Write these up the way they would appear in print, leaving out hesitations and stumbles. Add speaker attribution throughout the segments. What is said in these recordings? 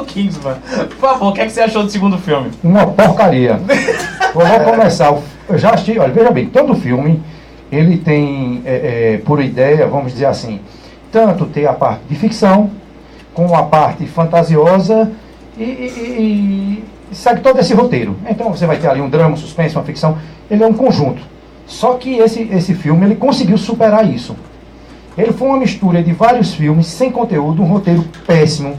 Speaker 1: Kingsman, por favor, o que, é que você achou do segundo filme?
Speaker 2: Uma porcaria. Vou começar. Eu já assisti, olha, veja bem, todo filme, ele tem, por ideia, vamos dizer assim, tanto tem a parte de ficção, com a parte fantasiosa e segue todo esse roteiro. Então você vai ter ali um drama, um suspense, uma ficção, ele é um conjunto. Só que esse filme, ele conseguiu superar isso. Ele foi uma mistura de vários filmes, sem conteúdo, um roteiro péssimo.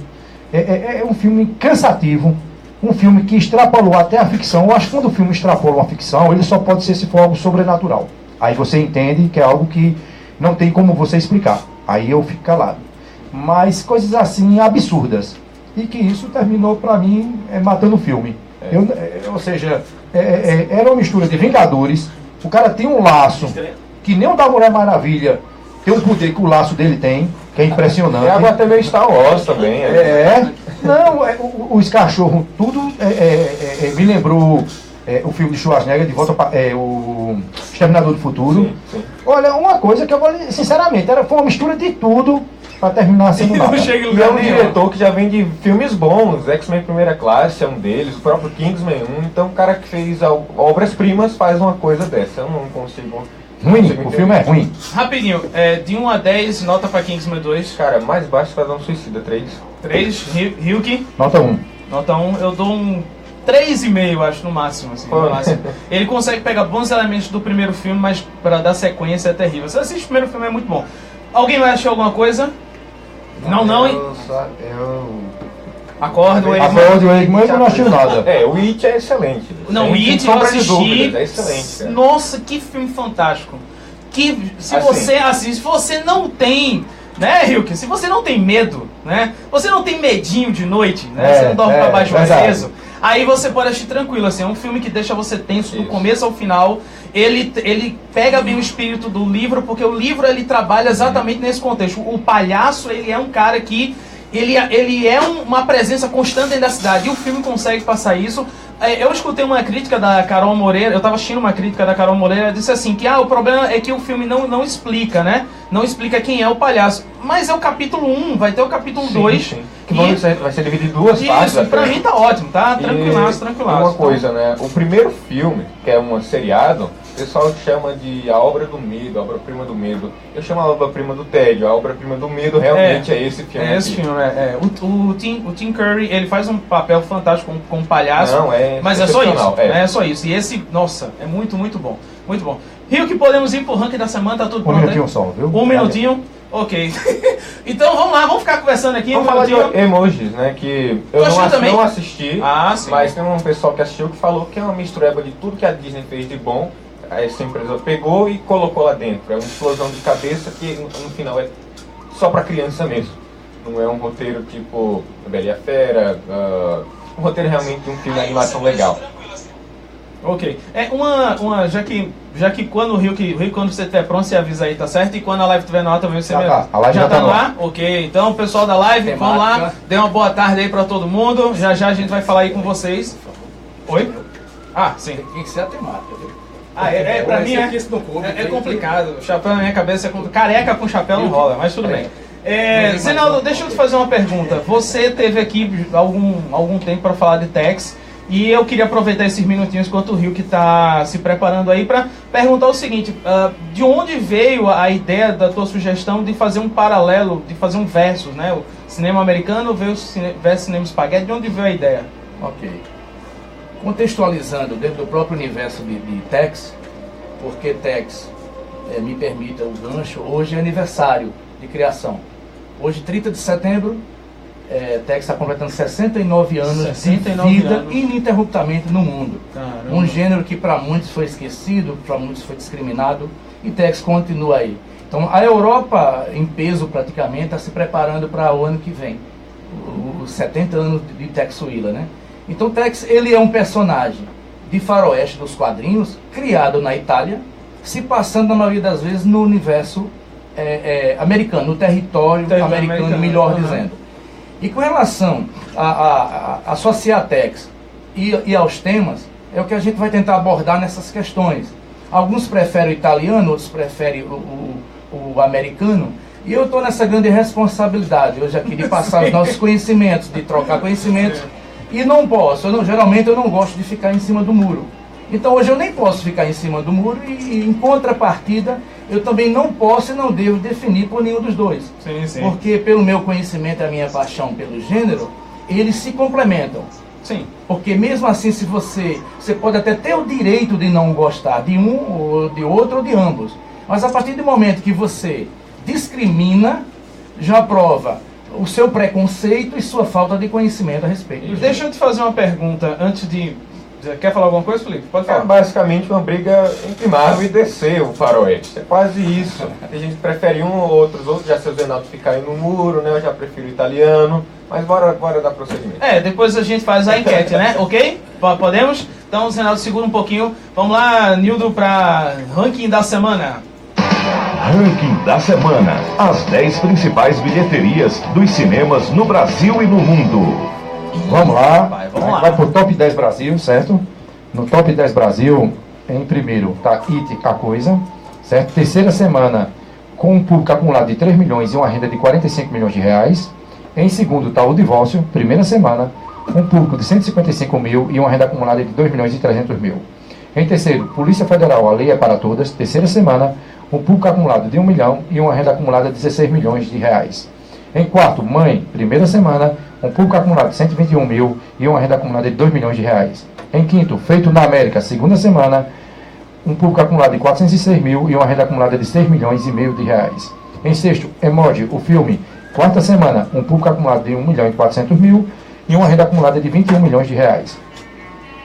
Speaker 2: É um filme cansativo, um filme que extrapolou até a ficção. Eu acho que quando o filme extrapola uma ficção, ele só pode ser se for algo sobrenatural. Aí você entende que é algo que não tem como você explicar. Aí eu fico calado. Mas coisas assim absurdas. E que isso terminou, pra mim, matando o filme. Ou seja, era uma mistura de Vingadores. O cara tem um laço, que nem o da Mulher Maravilha tem um poder que o laço dele tem, que é impressionante.
Speaker 3: É algo até meio Star Wars também.
Speaker 2: Não, os cachorros, tudo me lembrou o filme de Schwarzenegger, de volta para o Exterminador do Futuro.
Speaker 3: Sim, sim.
Speaker 2: Olha, uma coisa que eu vou, sinceramente, foi uma mistura de tudo para terminar sendo nada.
Speaker 3: E é um diretor que já vem de filmes bons, X-Men Primeira Classe é um deles, o próprio Kingsman 1, então o cara que fez obras-primas faz uma coisa dessa, eu não consigo...
Speaker 2: Ruim, o filme é ruim.
Speaker 1: Rapidinho, de 1 a 10, nota pra Kingsman 2.
Speaker 3: Cara, mais baixo vai dar um Suicida, 3.
Speaker 1: 3, Ryuki?
Speaker 2: Nota 1.
Speaker 1: Nota 1, eu dou um 3,5, acho, no máximo. Assim, no máximo. Ele consegue pegar bons elementos do primeiro filme, mas pra dar sequência é terrível. Você assiste o primeiro filme, é muito bom. Alguém vai achar alguma coisa? Não, hein? Acorda, o
Speaker 2: Eggman, eu não achei nada.
Speaker 3: O It é excelente.
Speaker 1: Não, o It eu assisti.
Speaker 3: É excelente, cara.
Speaker 1: Nossa, que filme fantástico. Que se
Speaker 3: Assim.
Speaker 1: você assiste, se você não tem, né, Ryuki? Se você não tem medo, né? Você não tem medinho de noite, né? Você não dorme pra baixo do peso. Aí você pode assistir tranquilo, assim, é um filme que deixa você tenso do começo ao final. Ele pega bem o espírito do livro, porque o livro ele trabalha exatamente nesse contexto. O palhaço, ele é um cara que ele é uma presença constante dentro da cidade, e o filme consegue passar isso. Eu escutei uma crítica da Carol Moreira, eu estava assistindo uma crítica da Carol Moreira, ela disse assim, que o problema é que o filme não explica, né? Não explica quem é o palhaço. Mas é o capítulo 1, vai ter o capítulo 2.
Speaker 3: Sim. Que vai ser dividido em duas partes.
Speaker 1: Isso, pra mim tá ótimo, tá? Tranquilaço.
Speaker 3: Uma coisa, né? O primeiro filme, que é um seriado, o pessoal chama de a obra do medo, a obra-prima do medo. Eu chamo a obra-prima do tédio, a obra-prima do medo realmente é esse filme.
Speaker 1: É esse filme, O Tim Curry, ele faz um papel fantástico como palhaço, mas é só isso. É só isso. E esse, nossa, é muito, muito bom. Muito bom. Rio, que podemos ir pro ranking da semana, tá tudo pronto?
Speaker 2: Um minutinho só, viu?
Speaker 1: Um minutinho? Ok. Então vamos lá, vamos ficar conversando aqui.
Speaker 3: Vamos falar de emojis, né? Que eu não assisti, mas tem um pessoal que assistiu que falou que é uma mistureba de tudo que a Disney fez de bom. Essa empresa pegou e colocou lá dentro. É uma explosão de cabeça que no final é só pra criança mesmo. Não é um roteiro tipo Bela e a Fera, um roteiro realmente de um filme de animação legal.
Speaker 1: Ok. Já que quando o Rio, quando você estiver pronto, você avisa aí, tá certo? E quando a live estiver no ar também você
Speaker 2: a live
Speaker 1: já tá no ar? Ok. Então, pessoal da live, vamos lá. Dê uma boa tarde aí pra todo mundo. Já a gente vai falar aí com vocês. Oi? Sim.
Speaker 4: Tem que ser a temática, viu?
Speaker 1: Pra mim é complicado. Chapéu na minha cabeça é complicado. Careca com chapéu não rola, mas tudo bem. Zenaldo, deixa eu te fazer uma pergunta. Você teve aqui algum tempo para falar de Tex, e eu queria aproveitar esses minutinhos enquanto o Rio que está se preparando aí para perguntar o seguinte: de onde veio a ideia da tua sugestão de fazer um paralelo, de fazer um versus, né? O cinema americano versus cinema espaguete, de onde veio a ideia?
Speaker 4: Ok. Contextualizando dentro do próprio universo de Tex, porque Tex, me permita o gancho, hoje é aniversário de criação. Hoje, 30 de setembro, Tex está completando 69 anos de vida ininterruptamente no mundo. Caramba. Um gênero que para muitos foi esquecido, para muitos foi discriminado, e Tex continua aí. Então a Europa, em peso praticamente, está se preparando para o ano que vem, os 70 anos de Tex Willer, né? Então Tex, ele é um personagem de faroeste dos quadrinhos, criado na Itália, se passando na maioria das vezes no universo americano, no território americano, melhor dizendo. E com relação a associar a Tex e aos temas, é o que a gente vai tentar abordar nessas questões. Alguns preferem o italiano, outros preferem o americano, E eu estou nessa grande responsabilidade hoje aqui de passar os nossos conhecimentos, de trocar conhecimentos. E não posso, geralmente eu não gosto de ficar em cima do muro. Então hoje eu nem posso ficar em cima do muro e em contrapartida eu também não posso e não devo definir por nenhum dos dois.
Speaker 1: Sim, sim.
Speaker 4: Porque pelo meu conhecimento e a minha paixão pelo gênero, eles se complementam.
Speaker 1: Sim.
Speaker 4: Porque mesmo assim, se você pode até ter o direito de não gostar de um, ou de outro, ou de ambos. Mas a partir do momento que você discrimina, já prova o seu preconceito e sua falta de conhecimento a respeito.
Speaker 1: Deixa eu te fazer uma pergunta antes de... Quer falar alguma coisa, Felipe? Pode falar.
Speaker 3: É basicamente uma briga entre Marvel e DC, o faroeste. É quase isso. A gente prefere um ou outro, os outros já se o Zenaldo ficar aí no muro, né? Eu já prefiro o italiano. Mas bora dar prosseguimento.
Speaker 1: Depois a gente faz a enquete, né? Ok? Podemos? Então, Zenaldo, segura um pouquinho. Vamos lá, Nildo, para ranking da semana.
Speaker 5: Ranking da semana. As 10 principais bilheterias dos cinemas no Brasil e no mundo.
Speaker 2: Vamos lá. Vai pro Top 10 Brasil, certo? No Top 10 Brasil, em primeiro, tá It, A Coisa, certo? Terceira semana, com um público acumulado de 3 milhões e uma renda de 45 milhões de reais. Em segundo, está O Divórcio, primeira semana, um público de 155 mil e uma renda acumulada de 2 milhões e 300 mil. Em terceiro, Polícia Federal, A Lei é para Todas, terceira semana, um público acumulado de 1 milhão e uma renda acumulada de 16 milhões de reais. Em quarto, Mãe, primeira semana, um público acumulado de 121 mil e uma renda acumulada de 2 milhões de reais. Em quinto, Feito na América, segunda semana, um público acumulado de 406 mil e uma renda acumulada de 6 milhões e meio de reais. Em sexto, Emoji, o filme, quarta semana, um público acumulado de 1 milhão e 400 mil e uma renda acumulada de 21 milhões de reais.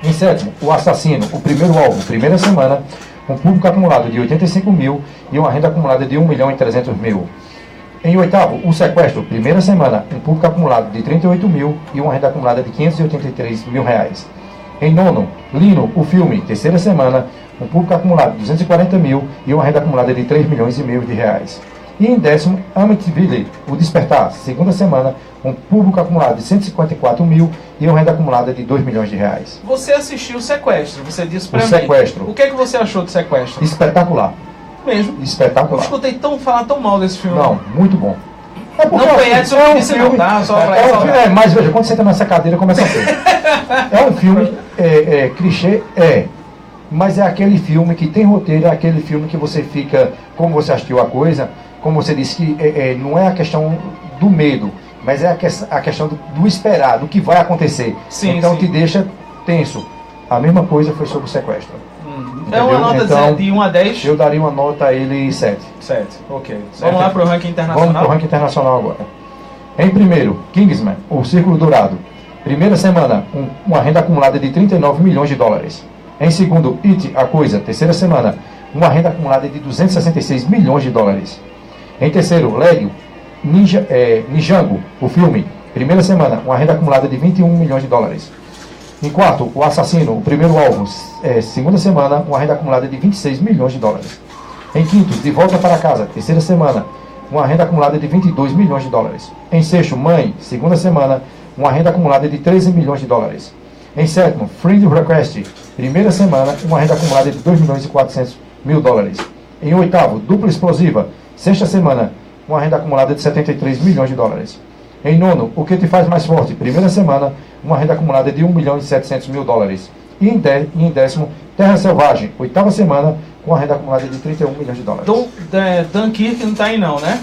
Speaker 2: Em sétimo, O Assassino, o primeiro alvo, primeira semana, um público acumulado de 85 mil e uma renda acumulada de 1 milhão e 300 mil. Em oitavo, O Sequestro, primeira semana, um público acumulado de 38 mil e uma renda acumulada de 583 mil reais. Em nono, Lino, o filme, terceira semana, um público acumulado de 240 mil e uma renda acumulada de 3 milhões e meio de reais. E em décimo, Amityville, O Despertar, segunda semana, um público acumulado de 154 mil e uma renda acumulada de 2 milhões de reais.
Speaker 1: Você assistiu O Sequestro, você disse pra mim.
Speaker 2: O Sequestro.
Speaker 1: O que é que você achou do Sequestro?
Speaker 2: Espetacular.
Speaker 1: Mesmo.
Speaker 2: Espetacular.
Speaker 1: Eu escutei falar tão mal desse filme.
Speaker 2: Não, muito bom.
Speaker 1: Não foi Edson que disse não, tá? Só pra
Speaker 2: filme, mas veja, quando você entra nessa cadeira, começa a ser. É um filme clichê, mas é aquele filme que tem roteiro, é aquele filme que você fica, como você assistiu a coisa, como você disse, que não é a questão do medo, mas é a questão do esperar, do que vai acontecer.
Speaker 1: Sim,
Speaker 2: então
Speaker 1: sim.
Speaker 2: Te deixa tenso. A mesma coisa foi sobre o sequestro.
Speaker 1: É uma nota então, de 1 a 10?
Speaker 2: Eu daria uma nota a ele 7.
Speaker 1: 7, ok. Vamos lá para o ranking internacional?
Speaker 2: Vamos para o ranking internacional agora. Em primeiro, Kingsman, o Círculo Dourado. Primeira semana, uma renda acumulada de 39 milhões de dólares. Em segundo, It, A Coisa. Terceira semana, uma renda acumulada de 266 milhões de dólares. Em terceiro, Lego, Ninjago, o filme. Primeira semana, uma renda acumulada de 21 milhões de dólares. Em quarto, O Assassino, o primeiro alvo, segunda semana, uma renda acumulada de 26 milhões de dólares. Em quinto, De Volta para Casa, terceira semana, uma renda acumulada de 22 milhões de dólares. Em sexto, Mãe, segunda semana, uma renda acumulada de 13 milhões de dólares. Em sétimo, Friend Request, primeira semana, uma renda acumulada de 2 milhões e 400 mil dólares. Em oitavo, Dupla Explosiva, sexta semana, uma renda acumulada de 73 milhões de dólares. Em nono, O Que Te Faz Mais Forte, primeira semana, uma renda acumulada de 1 milhão e 700 mil dólares. E em décimo, Terra Selvagem, oitava semana, com uma renda acumulada de 31 milhões de dólares.
Speaker 1: Dunkirk não tá aí não, né?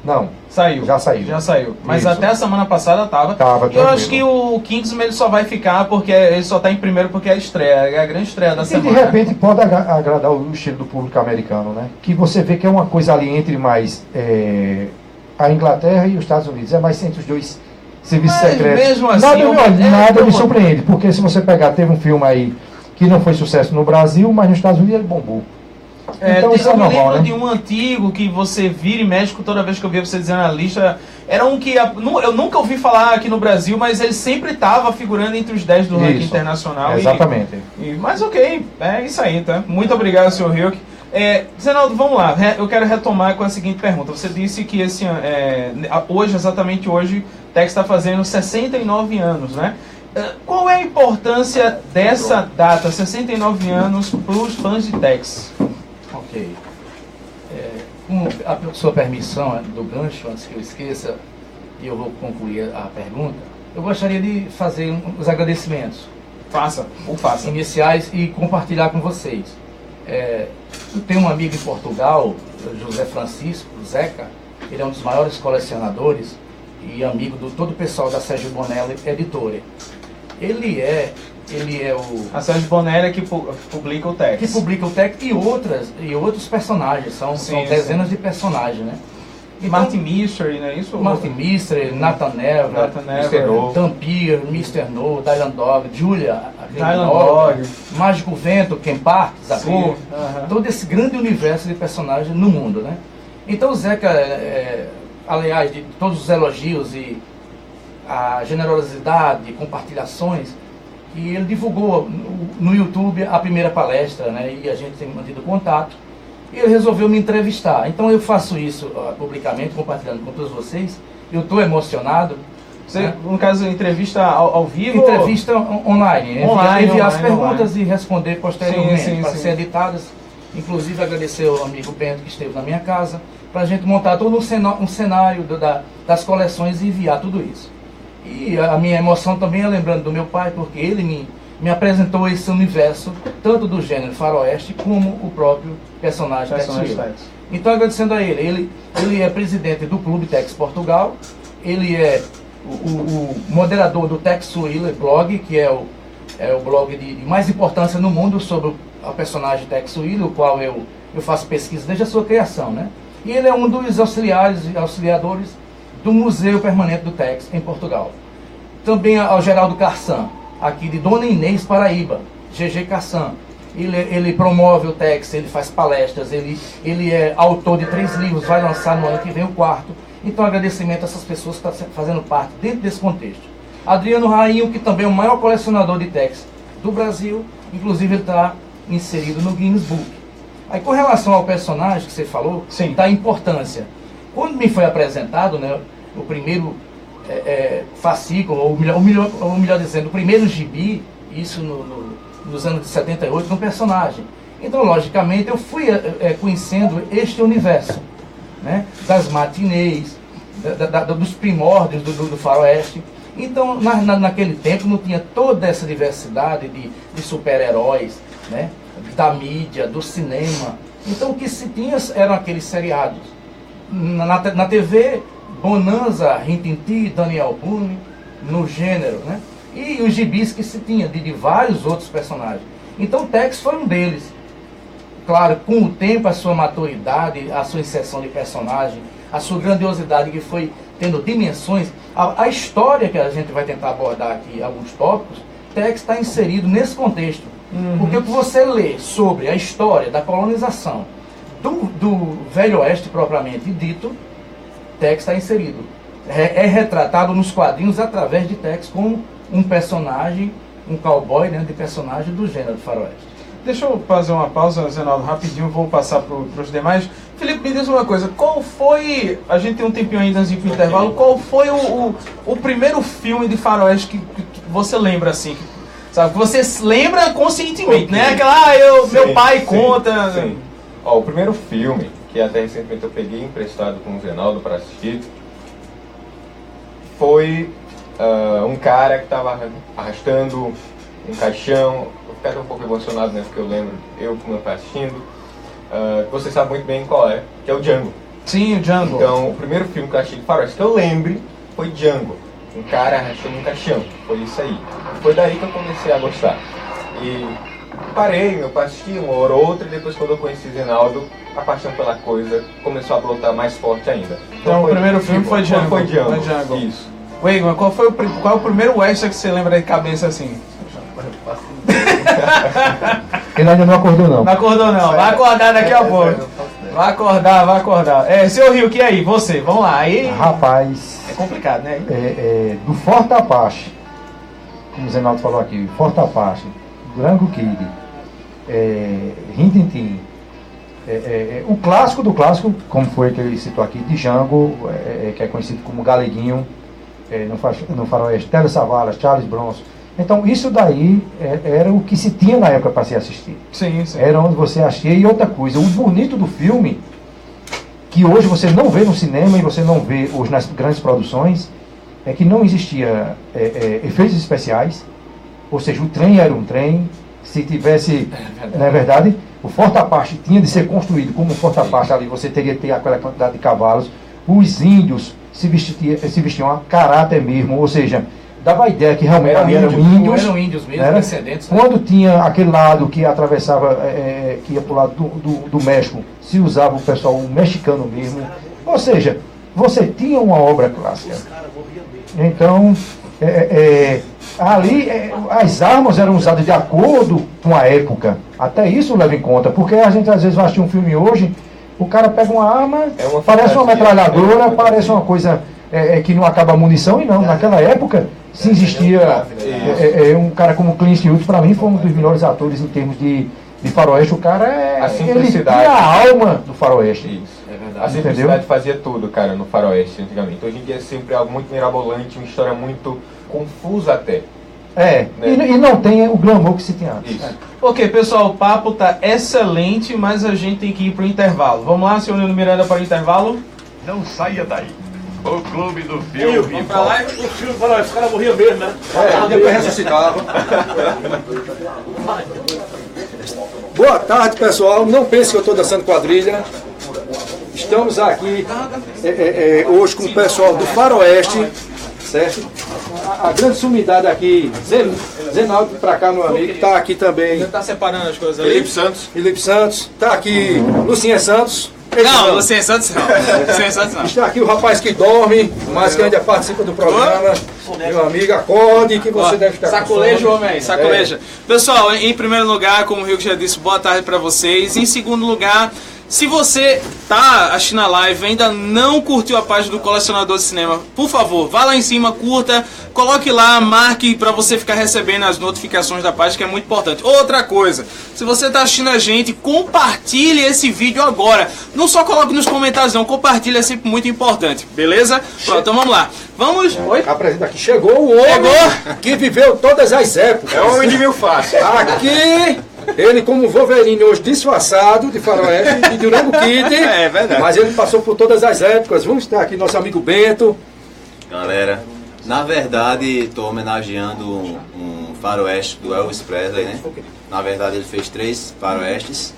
Speaker 2: Não.
Speaker 1: Saiu.
Speaker 2: Já saiu.
Speaker 1: Já saiu. Mas
Speaker 2: Isso.
Speaker 1: Até a semana passada tava.
Speaker 2: Eu
Speaker 1: acho que o Kingsman ele só vai ficar porque ele só tá em primeiro porque é a estreia, é a grande estreia da semana.
Speaker 2: E de repente pode agradar o estilo do público americano, né? Que você vê que é uma coisa ali entre mais a Inglaterra e os Estados Unidos. É mais entre os dois serviços secretos.
Speaker 1: Mesmo assim,
Speaker 2: nada me surpreende, porque se você pegar, teve um filme aí que não foi sucesso no Brasil, mas nos Estados Unidos ele bombou. Então isso é normal,
Speaker 1: eu lembro,
Speaker 2: né?
Speaker 1: de um antigo que você vira e mexe, toda vez que eu via você dizendo na lista, era um que eu nunca ouvi falar aqui no Brasil, mas ele sempre estava figurando entre os 10 do ranking internacional.
Speaker 2: Exatamente.
Speaker 1: Mas ok, é isso aí, tá? Muito obrigado, Sr. Hilke. Zenaldo, vamos lá, eu quero retomar com a seguinte pergunta. Você disse que esse hoje, exatamente hoje, o Tex está fazendo 69 anos, né? Qual é a importância dessa data, 69 anos, para os fãs de Tex?
Speaker 4: Ok. Com a sua permissão do gancho, antes que eu esqueça, e eu vou concluir a pergunta, eu gostaria de fazer os agradecimentos.
Speaker 1: Faça.
Speaker 4: Iniciais e compartilhar com vocês. Eu tenho um amigo em Portugal, José Francisco, Zeca, ele é um dos maiores colecionadores e amigo do todo o pessoal da Sérgio Bonelli Editora. Ele é o...
Speaker 1: A Sérgio Bonelli é que publica o Tex.
Speaker 4: Que publica o Tex e outros personagens, são dezenas de personagens, né?
Speaker 1: Então, Martin Mystery, não é isso?
Speaker 4: Martin Mystery, Nathan Never, Dampier, Mr. No, Dylan Dog, Julia, Mágico Vento, Ken Park, Zaku, todo esse grande universo de personagens no mundo, né? Então o Zeca, aliás, de todos os elogios e a generosidade, compartilhações, e ele divulgou no YouTube a primeira palestra, né? E a gente tem mantido contato. E ele resolveu me entrevistar. Então eu faço isso publicamente, compartilhando com todos vocês. Eu estou emocionado.
Speaker 1: Você, no caso, entrevista ao vivo?
Speaker 4: Entrevista online. Enviar as perguntas e responder posteriormente, para ser editadas. Inclusive agradecer ao amigo Bento que esteve na minha casa, para a gente montar todo um cenário das coleções e enviar tudo isso. E a minha emoção também é lembrando do meu pai, porque ele me apresentou esse universo, tanto do gênero faroeste, como o próprio personagem Tex Willer. Então, agradecendo a ele é presidente do Clube Tex Portugal, ele é o moderador do Tex Willer blog, que é o blog de mais importância no mundo sobre a personagem Tex Willer, o qual eu faço pesquisa desde a sua criação, né? E ele é um dos auxiliadores do Museu Permanente do Tex em Portugal. Também ao Geraldo Carçan, aqui de Dona Inês, Paraíba, GG Carçan. Ele promove o Tex, ele faz palestras, ele é autor de 3 livros, vai lançar no ano que vem o 4º. Então agradecimento a essas pessoas que estão fazendo parte dentro desse contexto. Adriano Rainho, que também é o maior colecionador de Tex do Brasil, inclusive ele está inserido no Guinness Book. Aí com relação ao personagem que você falou, da importância. Quando me foi apresentado, né, o primeiro fascículo, ou melhor dizendo, o primeiro gibi, isso nos anos de 78, no personagem. Então, logicamente, eu fui conhecendo este universo, né, das matinês, dos primórdios do faroeste. Então, naquele tempo, não tinha toda essa diversidade de super-heróis, né, da mídia, do cinema. Então, o que se tinha eram aqueles seriados. Na TV, Bonanza, Rintinti, Daniel Boone, no gênero, né? E os gibis que se tinha de vários outros personagens. Então Tex foi um deles. Claro, com o tempo, a sua maturidade, a sua inserção de personagem, a sua grandiosidade que foi tendo dimensões, a história que a gente vai tentar abordar aqui, alguns tópicos, Tex está inserido nesse contexto. Porque o que você lê sobre a história da colonização do Velho Oeste propriamente dito, Tex está inserido. É retratado nos quadrinhos através de Tex como um personagem, um cowboy, né, de personagem do gênero faroeste.
Speaker 1: Deixa eu fazer uma pausa, Zenaldo, rapidinho, vou passar para os demais. Felipe, me diz uma coisa, qual foi, a gente tem um tempinho ainda antes de ir pro intervalo, qual foi o primeiro filme de faroeste que você lembra, assim, sabe, que você lembra conscientemente, né? Aquela, meu pai conta...
Speaker 3: Sim. Ó, o primeiro filme, que até recentemente eu peguei emprestado com o Zenaldo para assistir, foi um cara que estava arrastando um caixão. Eu fiquei até um pouco emocionado, né, porque eu lembro eu com meu pai assistindo. Você sabe muito bem qual é, que é o Django.
Speaker 1: Sim, o Django.
Speaker 3: Então, o primeiro filme que eu achei de faroeste que eu lembre foi Django. Um cara arrastando um caixão, foi isso aí. Foi daí que eu comecei a gostar. E parei, meu pai assistia uma hora ou outra, e depois quando eu conheci Zenaldo, a paixão pela coisa começou a brotar mais forte ainda.
Speaker 1: Então o primeiro filme foi Django.
Speaker 3: Foi Django. Isso.
Speaker 1: Wegman, qual é o primeiro western que você lembra de cabeça assim?
Speaker 2: Ele ainda não acordou não.
Speaker 1: Não acordou não, vai acordar daqui a pouco. Vai acordar. Seu Rio, que aí? Você, vamos lá. Aí,
Speaker 2: rapaz,
Speaker 1: é complicado, né?
Speaker 2: Do Forte Apache, como o Zenaldo falou aqui, Forte Apache, Durango Kid, Rintintin, o clássico do clássico, como foi que ele citou aqui, Django, que é conhecido como Galeguinho, no faroeste, Tele Savalas, Charles Bronson. Então isso daí era o que se tinha na época para se assistir.
Speaker 1: Sim.
Speaker 2: Era onde você assistia. E outra coisa, o bonito do filme que hoje você não vê no cinema e você não vê hoje nas grandes produções, é que não existia efeitos especiais, ou seja, o trem era um trem, se tivesse, na verdade, o Forte Apache tinha de ser construído como um Forte Apache, ali você teria que ter aquela quantidade de cavalos, os índios se vestiam a caráter mesmo, ou seja, dava a ideia que realmente eram índios mesmo, descendentes. Quando tinha aquele lado que atravessava, que ia para o lado do México, se usava o pessoal mexicano mesmo, ou seja, você tinha uma obra clássica. Então, ali as armas eram usadas de acordo com a época. Até isso leva em conta, porque a gente às vezes vai assistir um filme hoje, o cara pega uma arma, parece uma metralhadora, parece uma coisa que não acaba a munição, e não. Naquela época, se existia um cara como Clint Eastwood, para mim foi um dos melhores atores em termos de faroeste. O cara ele tinha a alma do faroeste. Isso.
Speaker 3: A simplicidade fazia tudo, cara, no faroeste antigamente. Hoje em dia é sempre algo muito mirabolante, uma história muito confusa até.
Speaker 2: Né? E não tem o glamour que se tinha antes.
Speaker 1: Ok, pessoal, o papo tá excelente, mas a gente tem que ir pro intervalo. Vamos lá, senhor Nino Miranda, para o intervalo?
Speaker 5: Não saia daí. O Clube do Filme.
Speaker 6: Vamos pra lá, o filme faroeste, os caras morriam mesmo, né?
Speaker 7: Depois ressuscitava. Boa tarde, pessoal. Não pense que eu estou dançando quadrilha. Estamos aqui hoje com o pessoal do Faroeste, certo? A grande sumidade aqui, Zenaldo, para cá, meu amigo, está aqui também.
Speaker 1: Está separando as coisas ali.
Speaker 7: Felipe Santos, está aqui Lucinha Santos.
Speaker 1: Não, Lucinha Santos não. Lucinha Santos não.
Speaker 7: Está aqui o rapaz que dorme, mas que ainda participa do programa. Meu amigo, acorde que você deve estar
Speaker 1: sacoleja, homem, sacoleja. Pessoal, em primeiro lugar, como o Rio já disse, boa tarde para vocês. Em segundo lugar, se você tá assistindo a live e ainda não curtiu a página do Colecionador de Cinema, por favor, vá lá em cima, curta, coloque lá, marque para você ficar recebendo as notificações da página, que é muito importante. Outra coisa, se você tá assistindo a gente, compartilhe esse vídeo agora. Não só coloque nos comentários não, compartilhe, é sempre muito importante, beleza? Pronto, então vamos lá. Vamos... Oi?
Speaker 7: Apresenta aqui. Chegou o homem que viveu todas as épocas.
Speaker 3: É o homem de mil faces.
Speaker 7: Aqui... Ele como Wolverine hoje disfarçado de faroeste e de Durango Kid.
Speaker 3: É verdade.
Speaker 7: Mas ele passou por todas as épocas. Vamos ter aqui nosso amigo Bento.
Speaker 8: Galera, na verdade estou homenageando um faroeste do Elvis Presley, né? Na verdade ele fez 3 faroestes.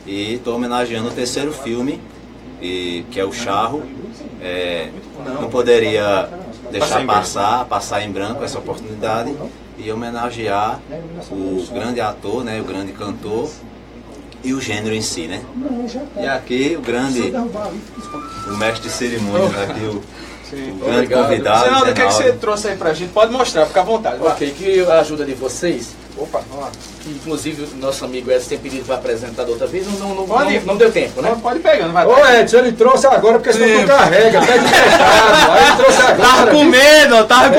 Speaker 8: E estou homenageando o terceiro filme, que é o Charro. Não poderia deixar passar em branco essa oportunidade. E homenagear o grande ator, né, o grande cantor e o gênero em si, né? E aqui o mestre de cerimônias, aqui o grande convidado.
Speaker 1: Zenaldo, o que você trouxe aí pra gente? Pode mostrar, fica à vontade.
Speaker 4: Ok, que a ajuda de vocês. Opa, inclusive o nosso amigo Edson tem pedido para apresentar outra vez, não deu tempo, né?
Speaker 1: Pode pegar, não vai.
Speaker 7: Ô Edson, ele trouxe agora porque senão não carrega, pede emprestado. Aí ele trouxe agora.
Speaker 1: Tava com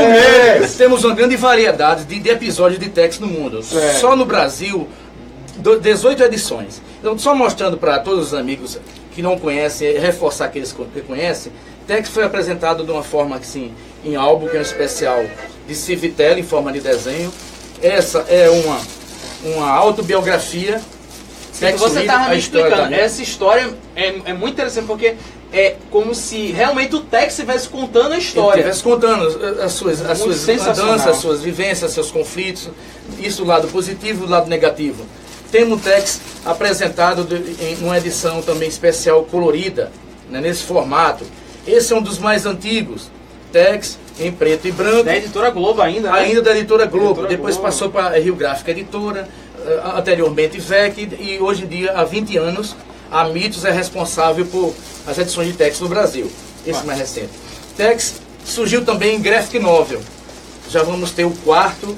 Speaker 1: medo.
Speaker 4: Temos uma grande variedade de episódios de Tex no mundo. Só no Brasil, 18 edições. Então, só mostrando para todos os amigos que não conhecem, reforçar aqueles que conhecem, Tex foi apresentado de uma forma assim, em álbum, que é um especial de Civitelli em forma de desenho. Essa é uma autobiografia.
Speaker 1: Você estava me explicando. Essa história é muito interessante porque é como se realmente o Tex estivesse contando a história.
Speaker 4: Estivesse contando as suas andanças, as suas vivências, seus conflitos. Isso o lado positivo e o lado negativo. Temos o Tex apresentado em uma edição também especial colorida, né, nesse formato. Esse é um dos mais antigos. Tex em preto e branco.
Speaker 1: Da Editora Globo ainda, né?
Speaker 4: Ainda da Editora Globo. Depois passou para a Rio Gráfica Editora, anteriormente VEC, e hoje em dia, há 20 anos, a Mitos é responsável por as edições de Tex no Brasil. Esse mais recente. Tex surgiu também em Graphic Novel. Já vamos ter o quarto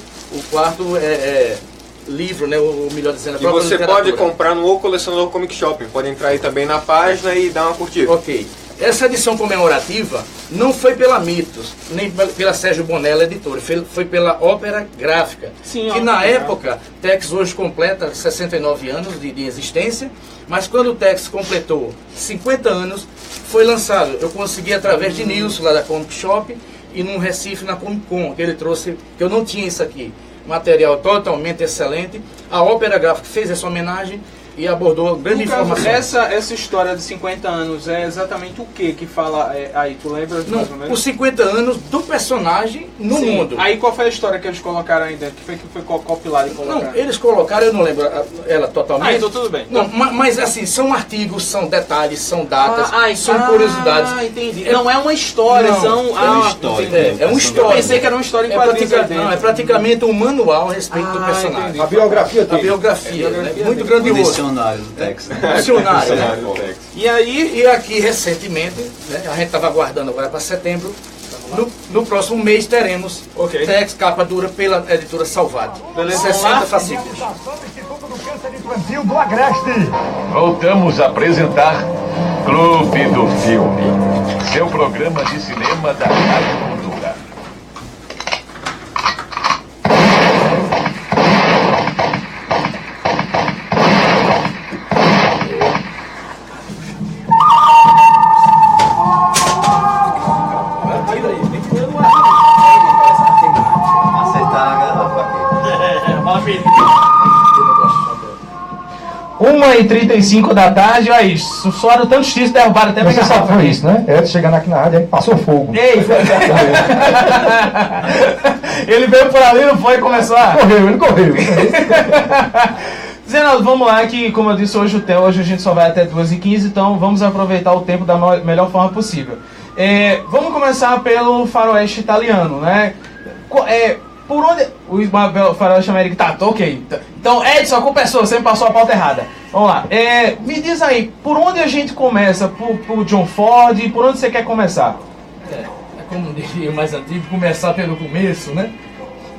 Speaker 4: livro, né? O melhor dizendo, a própria
Speaker 3: você pode comprar no O Colecionador Comic Shop. Pode entrar aí também na página e dar uma curtida.
Speaker 4: Ok. Essa edição comemorativa não foi pela Mitos, nem pela Sérgio Bonella Editora, foi pela Ópera Gráfica.
Speaker 1: Sim,
Speaker 4: que na época, Tex hoje completa 69 anos de existência, mas quando o Tex completou 50 anos, foi lançado. Eu consegui através de Nilson, lá da Comic Shop, e num Recife na Comic Con, que ele trouxe, que eu não tinha isso aqui. Material totalmente excelente. A Ópera Gráfica fez essa homenagem. e abordou grande informação.
Speaker 1: Essa história de 50 anos é exatamente o que fala aí? Tu lembra mais ou menos?
Speaker 4: Os 50 anos do personagem no mundo.
Speaker 1: Aí qual foi a história que eles colocaram aí dentro? Que foi compilado e colocaram?
Speaker 4: Não, eles colocaram, eu não lembro ela totalmente.
Speaker 1: Então tudo bem.
Speaker 4: Não, mas assim, são artigos, são detalhes, são datas, são curiosidades.
Speaker 1: Entendi. Não é uma história,
Speaker 4: é uma história.
Speaker 1: Eu pensei que era uma história em quadrinhos.
Speaker 4: Não, é praticamente um manual a respeito do personagem.
Speaker 7: Entendi. A biografia dele.
Speaker 4: A biografia, né? Muito grandioso.
Speaker 8: Dicionário do texto.
Speaker 4: Dicionário, né?
Speaker 1: E
Speaker 4: aqui recentemente, né, a gente estava aguardando agora para setembro, no próximo mês teremos Tex, capa dura pela editora Salvato. 60 fascículos.
Speaker 5: do Agreste. Voltamos a apresentar Clube do Filme, seu programa de cinema da Rádio Cultura.
Speaker 8: Aceitar a garrafa aqui.
Speaker 1: 1h35 da tarde, olha isso. Suaram tantos tiros, derrubaram até
Speaker 2: Você sabe foi isso, né? Edson chegando aqui na rádio, aí passou fogo.
Speaker 1: Ei! Ele veio por ali, não foi? Começou a...
Speaker 2: Ele correu.
Speaker 1: Zenaldo, vamos lá, que como eu disse hoje a gente só vai até 2h15, então vamos aproveitar o tempo da melhor forma possível. Vamos começar pelo faroeste italiano, né? Por onde... O faroeste americano... Tá, ok. Então, Edson, a culpa é sua, você me passou a pauta errada. Vamos lá. Me diz aí, por onde a gente começa? Por John Ford? Por onde você quer começar?
Speaker 4: É como diria o mais antigo, começar pelo começo, né?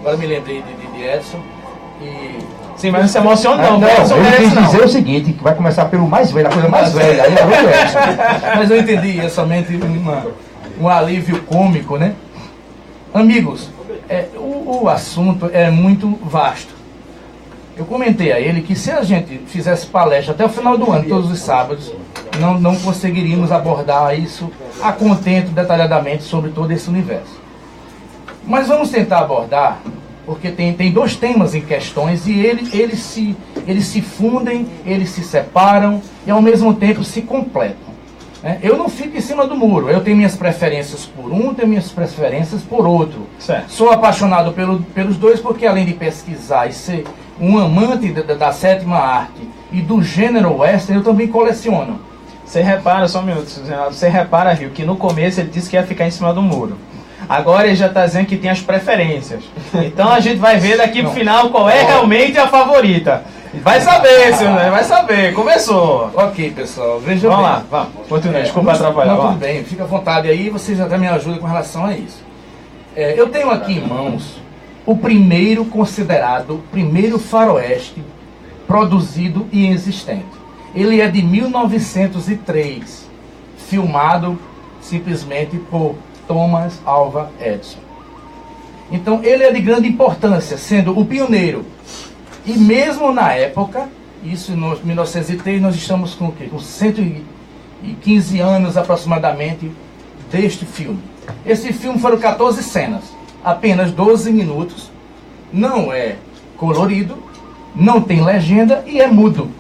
Speaker 4: Agora me lembrei de Edson e...
Speaker 1: Sim, mas não se emociona não.
Speaker 2: Ele quis dizer o seguinte, que vai começar pelo mais velho, a coisa mais velha. Aí é o Edson.
Speaker 4: Mas eu entendi, é somente um alívio cômico, né? Amigos, o assunto é muito vasto. Eu comentei a ele que se a gente fizesse palestra até o final do ano, todos os sábados, não conseguiríamos abordar isso a contento, detalhadamente, sobre todo esse universo. Mas vamos tentar abordar, porque tem dois temas em questões e eles se fundem, eles se separam e ao mesmo tempo se completam. Eu não fico em cima do muro, eu tenho minhas preferências por um, tenho minhas preferências por outro.
Speaker 1: Certo.
Speaker 4: Sou apaixonado pelos dois porque além de pesquisar e ser um amante da sétima arte e do gênero western, eu também coleciono.
Speaker 1: Você repara, só um minuto, Zenaldo, você repara, Rio, que no começo ele disse que ia ficar em cima do muro. Agora ele já está dizendo que tem as preferências. Então a gente vai ver daqui pro final qual é realmente a favorita. Vai saber, senhor, vai saber. Começou.
Speaker 4: Ok, pessoal, veja bem.
Speaker 1: Vamos lá, vamos. Continue, desculpa atrapalhar.
Speaker 4: Não, tudo bem, fica à vontade aí, vocês até me ajudam com relação a isso. Eu tenho aqui em mãos o primeiro faroeste produzido e existente. Ele é de 1903, filmado simplesmente por Thomas Alva Edison. Então ele é de grande importância, sendo o pioneiro. E mesmo na época, isso em 1903, nós estamos com o quê? Com 115 anos aproximadamente deste filme. Esse filme foram 14 cenas, apenas 12 minutos, não é colorido, não tem legenda e é mudo.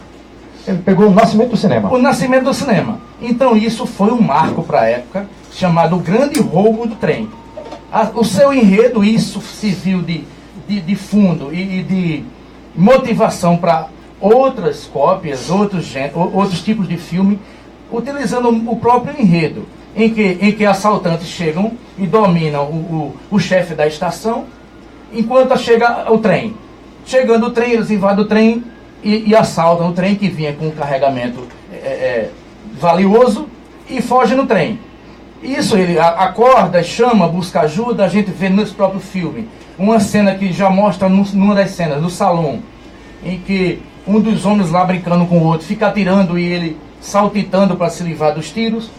Speaker 2: Ele pegou o nascimento do cinema.
Speaker 4: O nascimento do cinema. Então isso foi um marco para a época, chamado O Grande Roubo do Trem. O seu enredo, isso serviu de fundo e de motivação para outras cópias, outros tipos de filme, utilizando o próprio enredo, em que assaltantes chegam e dominam o chefe da estação, enquanto chega o trem. Chegando o trem, eles invadem o trem e assaltam o trem, que vinha com um carregamento valioso, e fogem no trem. Isso ele acorda, chama, busca ajuda. A gente vê nesse próprio filme uma cena que já mostra numa das cenas, no salão, em que um dos homens lá brincando com o outro fica atirando e ele saltitando para se livrar dos tiros.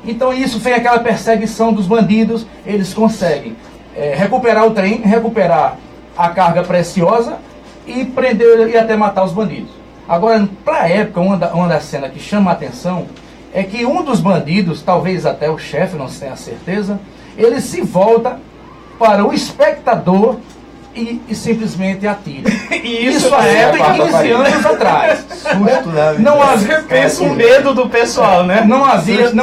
Speaker 4: Então isso vem aquela perseguição dos bandidos. Eles conseguem recuperar o trem, recuperar a carga preciosa e prender e até matar os bandidos. Agora, para a época, uma das cenas que chama a atenção é que um dos bandidos, talvez até o chefe, não tenho a certeza, ele se volta para o espectador e simplesmente atira.
Speaker 1: E isso é
Speaker 4: 15 anos atrás.
Speaker 1: Susto, né? Não havia o medo do pessoal, né?
Speaker 4: Não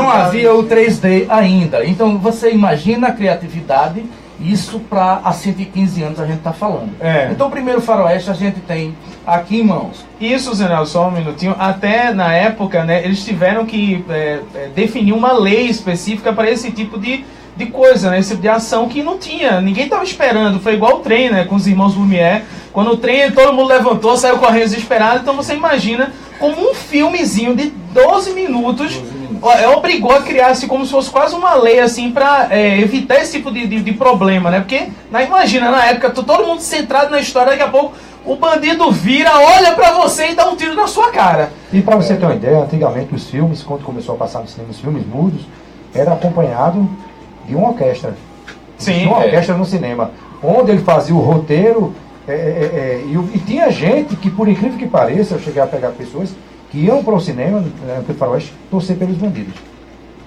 Speaker 4: havia o 3D ainda. Então você imagina a criatividade, isso para há 115 anos a gente está falando. Então o primeiro faroeste a gente tem aqui em mãos.
Speaker 1: Isso, Zé Nelson, só um minutinho. Até na época, né, eles tiveram que definir uma lei específica para esse tipo de coisa, né? Esse tipo de ação que não tinha. Ninguém estava esperando. Foi igual o trem, né? Com os irmãos Lumière. Quando o trem, todo mundo levantou, saiu correndo desesperado. Então você imagina como um filmezinho de 12 minutos obrigou a criar assim, como se fosse quase uma lei assim para evitar esse tipo de problema, né? Porque, imagina, na época, todo mundo centrado na história, daqui a pouco o bandido vira, olha pra você e dá um tiro na sua cara.
Speaker 2: E pra você ter uma ideia, antigamente os filmes, quando começou a passar no cinema, os filmes mudos, era acompanhado de uma orquestra.
Speaker 1: Sim.
Speaker 2: Uma orquestra no cinema, onde ele fazia o roteiro, e tinha gente que, por incrível que pareça, eu cheguei a pegar pessoas que iam para o cinema, pelo faroeste, torcer pelos bandidos.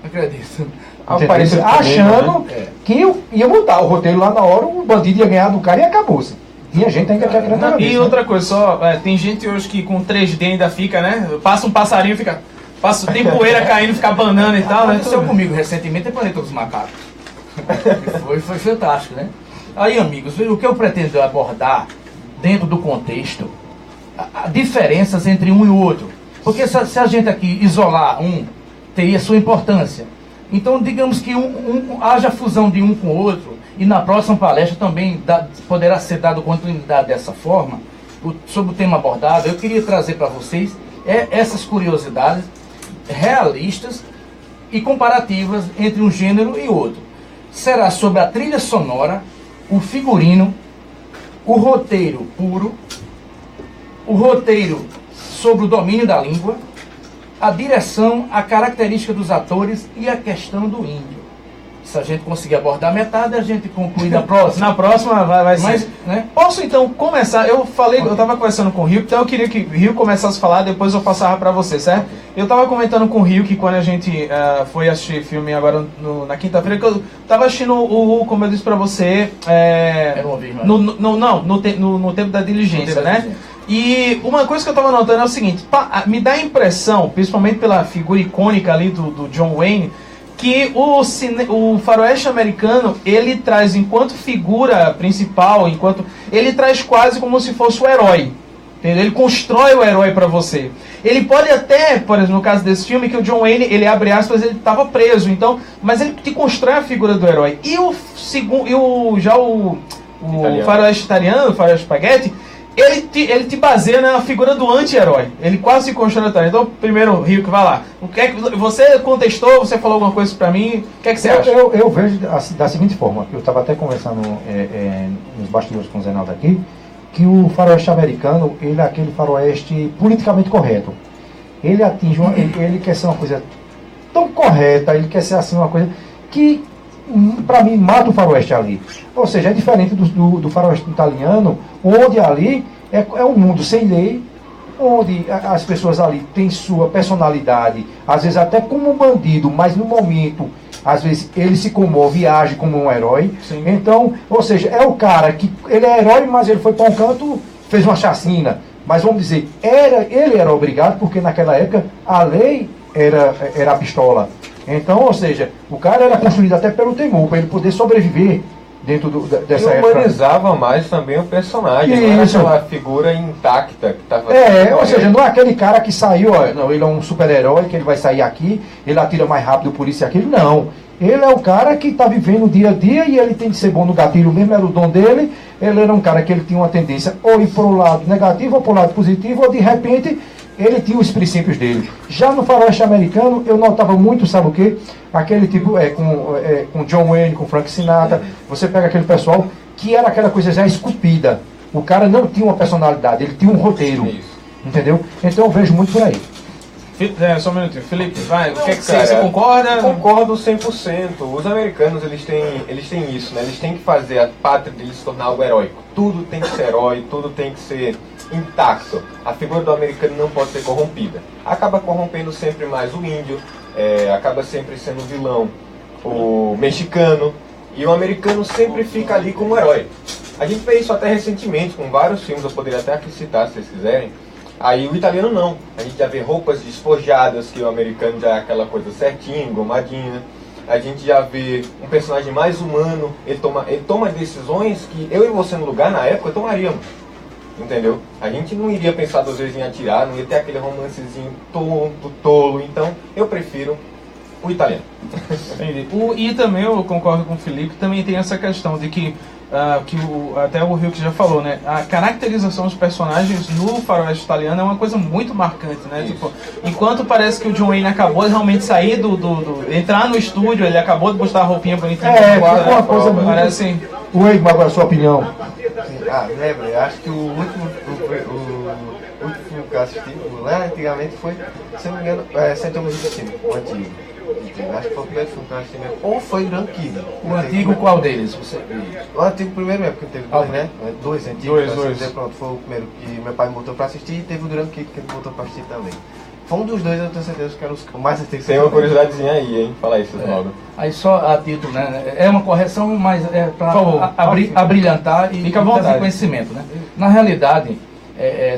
Speaker 4: Acredito.
Speaker 2: Achando que ia mudar o roteiro lá na hora, o bandido ia ganhar do cara e acabou-se. Tinha gente ainda que acreditava nisso.
Speaker 1: E outra coisa, só, tem gente hoje que com 3D ainda fica, né? Passa um passarinho, tem poeira caindo, fica banana e tal, né?
Speaker 4: Aconteceu comigo recentemente, é Planeta dos Macacos. Foi fantástico, né? Aí, amigos, o que eu pretendo abordar dentro do contexto, diferenças entre um e o outro. Porque se a gente aqui isolar teria sua importância. Então, digamos que haja fusão de um com o outro, e na próxima palestra também poderá ser dado continuidade dessa forma, sobre o tema abordado. Eu queria trazer para vocês essas curiosidades realistas e comparativas entre um gênero e outro. Será sobre a trilha sonora, o figurino, o roteiro puro, o roteiro sobre o domínio da língua, a direção, a característica dos atores e a questão do índio. Se a gente conseguir abordar metade, a gente conclui na próxima.
Speaker 1: Na próxima vai ser. Né? Posso então começar? Eu estava conversando com o Rio, então eu queria que o Rio começasse a falar, depois eu passava para você, certo? Eu estava comentando com o Rio que quando a gente foi assistir filme agora na quinta-feira, que eu estava assistindo como eu disse para você, no tempo da diligência, né? E uma coisa que eu estava notando é o seguinte, me dá a impressão, principalmente pela figura icônica ali do John Wayne, que o faroeste americano, ele traz enquanto figura principal, ele traz quase como se fosse o herói. Entendeu? Ele constrói o herói para você. Ele pode até, por exemplo, no caso desse filme, que o John Wayne, ele abre aspas, ele estava preso, então, mas ele te constrói a figura do herói. E o faroeste italiano, o faroeste spaghetti, ele te baseia na figura do anti-herói. Ele quase se constrói. Então, primeiro, Rio, que vai lá. O que é que você contestou? Você falou alguma coisa para mim? O que é que você acha?
Speaker 2: Eu vejo da seguinte forma. Eu estava até conversando nos bastidores com o Zenaldo aqui, que o faroeste americano, ele é aquele faroeste politicamente correto. Ele atinge ele quer ser uma coisa tão correta, ele quer ser assim uma coisa que, para mim, mata o faroeste ali. Ou seja, é diferente do faroeste italiano, onde ali é um mundo sem lei, onde as pessoas ali têm sua personalidade, às vezes até como um bandido, mas no momento, às vezes ele se comove e age como um herói. Sim. Então, ou seja, é o cara que ele é herói, mas ele foi para um canto, fez uma chacina. Mas vamos dizer, ele era obrigado, porque naquela época a lei era a pistola. Então, ou seja, o cara era construído até pelo temor, para ele poder sobreviver dentro dessa época.
Speaker 3: E humanizava mais também o personagem, não era aquela figura intacta que estava...
Speaker 2: ou seja, não é aquele cara que saiu, não, ele é um super-herói, que ele vai sair aqui, ele atira mais rápido por isso e aquilo, não. Ele é o cara que está vivendo o dia a dia e ele tem de ser bom no gatilho mesmo, era o dom dele. Ele era um cara que ele tinha uma tendência ou ir para o lado negativo ou para o lado positivo, ou de repente ele tinha os princípios dele. Já no faroeste americano, eu notava muito, sabe o quê? Aquele tipo, com John Wayne, com Frank Sinatra, você pega aquele pessoal que era aquela coisa já esculpida. O cara não tinha uma personalidade, ele tinha um roteiro. Entendeu? Então eu vejo muito por aí.
Speaker 1: Só um minutinho, Felipe, vai, o que é que você concorda?
Speaker 3: Concordo 100%. Os americanos, eles têm isso, né? Eles têm que fazer a pátria deles se tornar algo heróico. Tudo tem que ser herói, tudo tem que ser intacto. A figura do americano não pode ser corrompida. Acaba corrompendo sempre mais o índio, acaba sempre sendo vilão o mexicano, e o americano sempre fica ali como herói. A gente fez isso até recentemente com vários filmes, eu poderia até aqui citar se vocês quiserem. Aí o italiano não, a gente já vê roupas despojadas, que o americano já é aquela coisa certinha, engomadinha. A gente já vê um personagem mais humano, ele toma decisões que eu e você no lugar, na época, tomaríamos. Entendeu? A gente não iria pensar 2 vezes em atirar, não ia ter aquele romancezinho tonto, tolo. Então, eu prefiro o italiano.
Speaker 1: Entendi. E também eu concordo com o Felipe, também tem essa questão de que até o Rio que já falou, né? A caracterização dos personagens no faroeste italiano é uma coisa muito marcante, né? Tipo, enquanto parece que o John Wayne acabou de realmente sair entrar no estúdio, ele acabou de postar a roupinha bonitinha.
Speaker 2: Uma coisa muito...
Speaker 1: Parece assim.
Speaker 2: O Eigman, agora a sua opinião.
Speaker 9: Lembra, eu acho que o último filme que eu assisti lá antigamente foi, se não me engano, 7 Homens de Destino, o antigo. Acho que foi o primeiro filme que eu assisti mesmo. Ou foi Grand Kid.
Speaker 4: O antigo, qual deles?
Speaker 9: O antigo primeiro mesmo, porque teve dois, né? Dois antigos.
Speaker 1: Dois.
Speaker 9: Pronto, foi o primeiro que meu pai me botou pra assistir e teve o Grand Kid que ele me botou pra assistir também. Foi um dos dois, eu tenho certeza que era o mais antigos.
Speaker 3: Tem uma curiosidadezinha aí, hein? Fala isso logo.
Speaker 4: Aí só a título, né? É uma correção, mas é para abrilhantar e trazer conhecimento, né? Na realidade,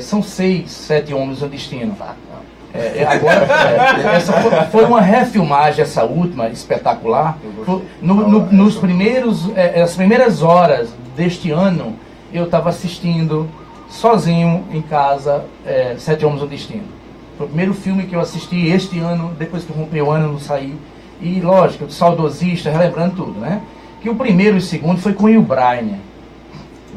Speaker 4: são 6, 7 homens no destino. Essa foi uma refilmagem, essa última, espetacular. Nos as primeiras horas deste ano, eu estava assistindo sozinho em casa 7 Homens no Destino. Foi o primeiro filme que eu assisti este ano, depois que rompeu o ano, eu não saí. E lógico, saudosista, relembrando tudo, né? Que o primeiro e o segundo foi com o Will Bryan.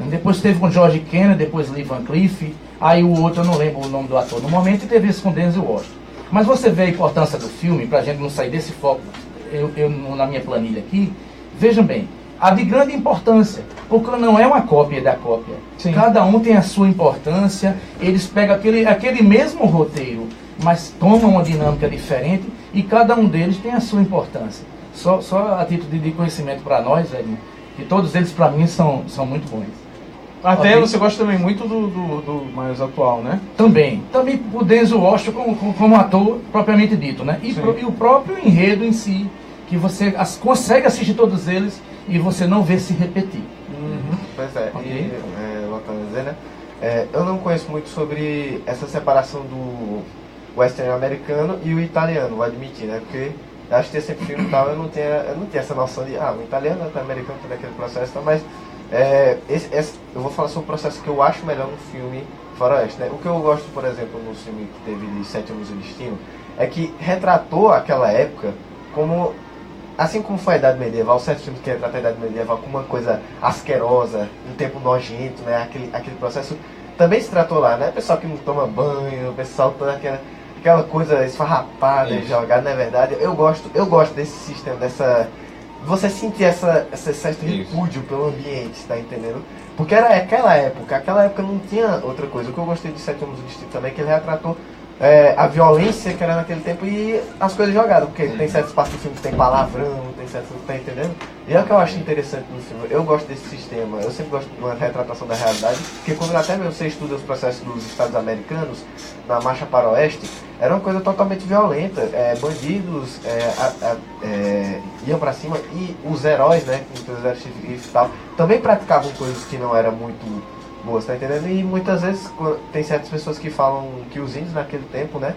Speaker 4: Depois teve com George Kennedy, depois Lee Van Cleef. Aí o outro, eu não lembro o nome do ator no momento, e teve esse com Denzel Washington. Mas você vê a importância do filme, pra gente não sair desse foco, na minha planilha aqui, vejam bem, a de grande importância, porque não é uma cópia da cópia. Sim. Cada um tem a sua importância, eles pegam aquele mesmo roteiro, mas tomam uma dinâmica diferente, e cada um deles tem a sua importância. Só a título de conhecimento para nós, que todos eles para mim são muito bons.
Speaker 1: Até você gosta também muito do mais atual, né?
Speaker 4: Também o Denzel Washington como ator propriamente dito, né? E o próprio enredo em si, que você consegue assistir todos eles e você não vê se repetir.
Speaker 9: Pois é, okay. Voltando a dizer, né? Eu não conheço muito sobre essa separação do western americano e o italiano, vou admitir, né? Porque eu acho que esse filme e tal, eu não tinha essa noção de, o italiano é americano, todo aquele processo, mas eu vou falar sobre o processo que eu acho melhor no filme faroeste, né? O que eu gosto, por exemplo, no filme que teve de 7 Homens do Destino, é que retratou aquela época como, assim como foi a Idade Medieval, certos filmes que retratam a Idade Medieval como uma coisa asquerosa, um tempo nojento, né? Aquele processo também se tratou lá, né? O pessoal que não toma banho, o pessoal toda aquela coisa esfarrapada e jogada, na verdade. Eu gosto desse sistema, você sentir essa certo repúdio pelo ambiente, tá entendendo? Porque era aquela época não tinha outra coisa. O que eu gostei de 7 Homens do Destino também é que ele retratou a violência que era naquele tempo e as coisas jogadas, porque tem certas partes do filme que tem palavrão, tem certas, tá entendendo? E é o que eu acho interessante no filme. Eu gosto desse sistema, eu sempre gosto de uma retratação da realidade, porque quando até você estuda os processos dos Estados americanos, na Marcha para o Oeste, era uma coisa totalmente violenta. Bandidos iam pra cima e os heróis, né, com os exércitos e tal, também praticavam coisas que não eram muito boas, tá entendendo? E muitas vezes tem certas pessoas que falam que os índios naquele tempo, né,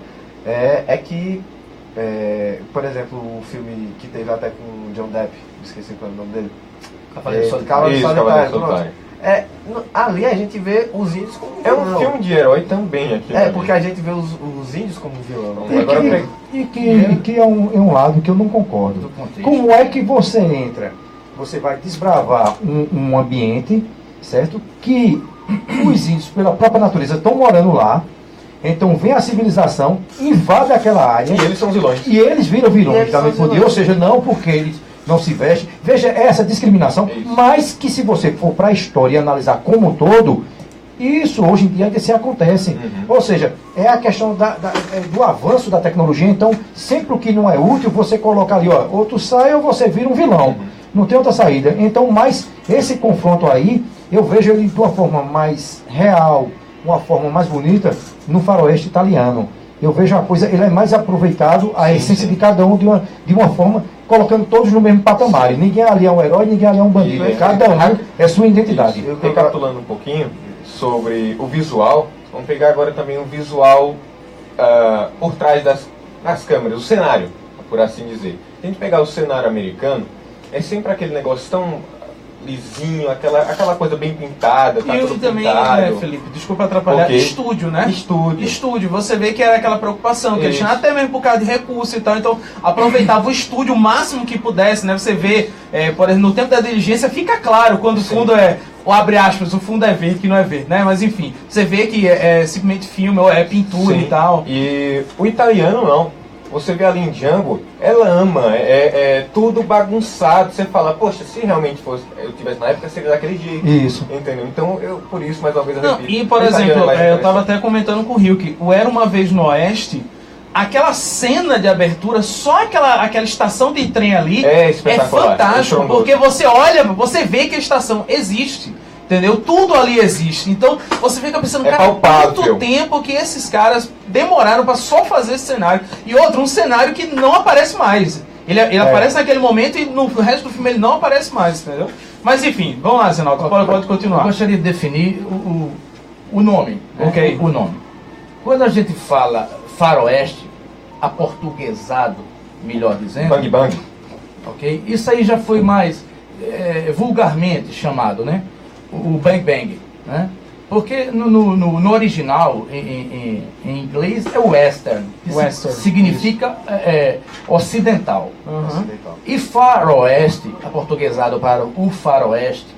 Speaker 9: por exemplo, o filme que teve até com o John Depp, esqueci qual é o nome dele. Cavaleiro Solitário. Ali a gente vê os índios como vilão.
Speaker 3: É um filme de herói também aqui.
Speaker 9: Porque a gente vê os índios como vilão.
Speaker 2: Que é um lado que eu não concordo. Como é que você entra? Você vai desbravar um ambiente, certo? Que os índios, pela própria natureza, estão morando lá. Então vem a civilização, invade aquela área.
Speaker 3: E eles são vilões.
Speaker 2: E eles viram vilões da noite pro dia. Ou seja, não porque eles não se vestem. Veja essa discriminação. Mas que se você for para a história e analisar como um todo, isso hoje em dia ainda se acontece. Ou seja, é a questão do avanço da tecnologia. Então, sempre o que não é útil, você coloca ali, ou tu sai ou você vira um vilão. Não tem outra saída. Então, mas esse confronto aí, eu vejo ele de uma forma mais real, uma forma mais bonita, no faroeste italiano. Eu vejo a coisa, ele é mais aproveitado, a essência de cada um de uma forma colocando todos no mesmo patamar. E ninguém ali é um herói, ninguém ali é um bandido. Cada um é sua identidade.
Speaker 3: Recapitulando um pouquinho sobre o visual, vamos pegar agora também o visual por trás das câmeras, o cenário, por assim dizer. Se a gente pegar o cenário americano, é sempre aquele negócio tão lisinho, aquela coisa bem pintada, tá tudo
Speaker 1: também,
Speaker 3: pintado.
Speaker 1: Felipe, desculpa atrapalhar, estúdio, né? Estúdio, você vê que era aquela preocupação, que eles tinham até mesmo por causa de recurso e tal, então aproveitava o estúdio o máximo que pudesse, né? Você vê, por exemplo, no tempo da diligência fica claro quando o fundo ou abre aspas, o fundo é verde, que não é verde, né? Mas enfim, você vê que é simplesmente filme, ou é pintura e tal.
Speaker 3: E o italiano não. Você vê ali em Django, ela ama, é tudo bagunçado. Você fala, poxa, se realmente eu tivesse na época, seria daquele jeito.
Speaker 2: Isso.
Speaker 3: Entendeu? Então, por isso, mais uma vez, eu repito.
Speaker 1: E, por exemplo, eu estava até comentando com o Rio que o Era Uma Vez no Oeste, aquela cena de abertura, só aquela estação de trem ali, é fantástico, porque você olha, você vê que a estação existe. Entendeu? Tudo ali existe. Então, você fica pensando, cara, quanto tempo que esses caras demoraram para só fazer esse cenário. E outro, um cenário que não aparece mais. Ele aparece naquele momento e no resto do filme ele não aparece mais, entendeu? Mas enfim, vamos lá, Zenaldo, pode continuar.
Speaker 4: Eu gostaria de definir o nome. Né?
Speaker 1: Ok.
Speaker 4: O nome. Quando a gente fala faroeste, aportuguesado, melhor dizendo...
Speaker 3: Bang bang.
Speaker 4: Ok? Isso aí já foi mais vulgarmente chamado, né? O bang bang, né? Porque no original, em inglês, é western.
Speaker 1: Western.
Speaker 4: Significa ocidental.
Speaker 1: Uhum.
Speaker 4: E faroeste, aportuguesado para o faroeste,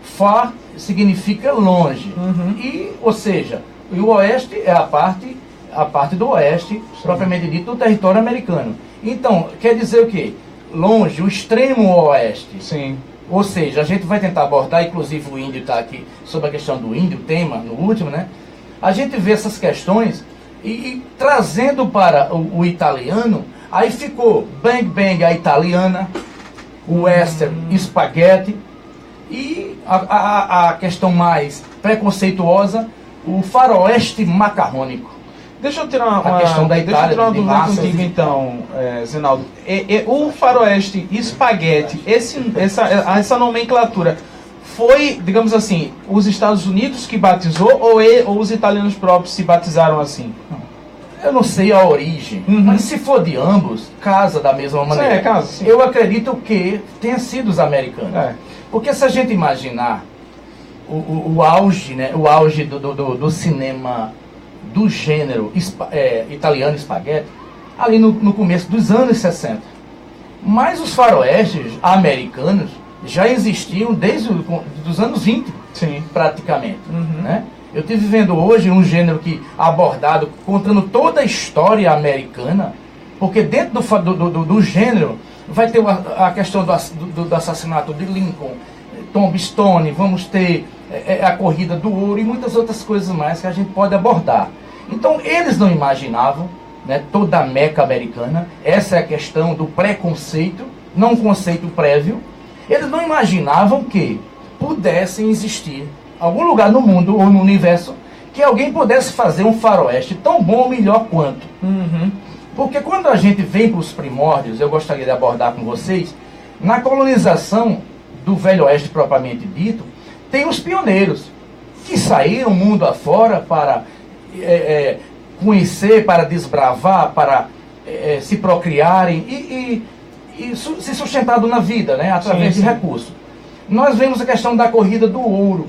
Speaker 4: far significa longe.
Speaker 1: Uhum.
Speaker 4: Ou seja, o oeste é a parte do oeste, sim, propriamente dito, do território americano. Então, quer dizer o quê? Longe, o extremo oeste.
Speaker 1: Sim.
Speaker 4: Ou seja, a gente vai tentar abordar, inclusive o índio está aqui, sobre a questão do índio, tema no último, né? A gente vê essas questões e trazendo para o italiano, aí ficou bang bang a italiana, o western, spaghetti, e a questão mais preconceituosa, o faroeste macarrônico.
Speaker 1: Deixa eu tirar uma dúvida contigo então, Zenaldo. O faroeste espaguete, essa nomenclatura, foi, digamos assim, os Estados Unidos que batizou ou os italianos próprios se batizaram assim?
Speaker 4: Eu não sei a origem, mas se for de ambos, casa da mesma maneira.
Speaker 1: Casa, sim.
Speaker 4: Eu acredito que tenha sido os americanos. Porque se a gente imaginar o auge, né, o auge do cinema do gênero italiano espaguete, ali no começo dos anos 60. Mas os faroestes americanos já existiam desde os anos 20,
Speaker 1: sim,
Speaker 4: praticamente. Né? Eu estive vendo hoje um gênero abordado, contando toda a história americana, porque dentro do gênero vai ter a questão do assassinato de Lincoln, Tombstone, vamos ter a corrida do ouro e muitas outras coisas mais que a gente pode abordar. Então eles não imaginavam, né, toda a Meca americana, essa é a questão do preconceito, não um conceito prévio. Eles não imaginavam que pudessem existir algum lugar no mundo ou no universo que alguém pudesse fazer um faroeste tão bom ou melhor quanto. Porque quando a gente vem para os primórdios, eu gostaria de abordar com vocês, na colonização do Velho Oeste propriamente dito, tem os pioneiros que saíram mundo afora para conhecer, para desbravar, para se procriarem e se sustentado na vida, né, através de recursos. Nós vemos a questão da corrida do ouro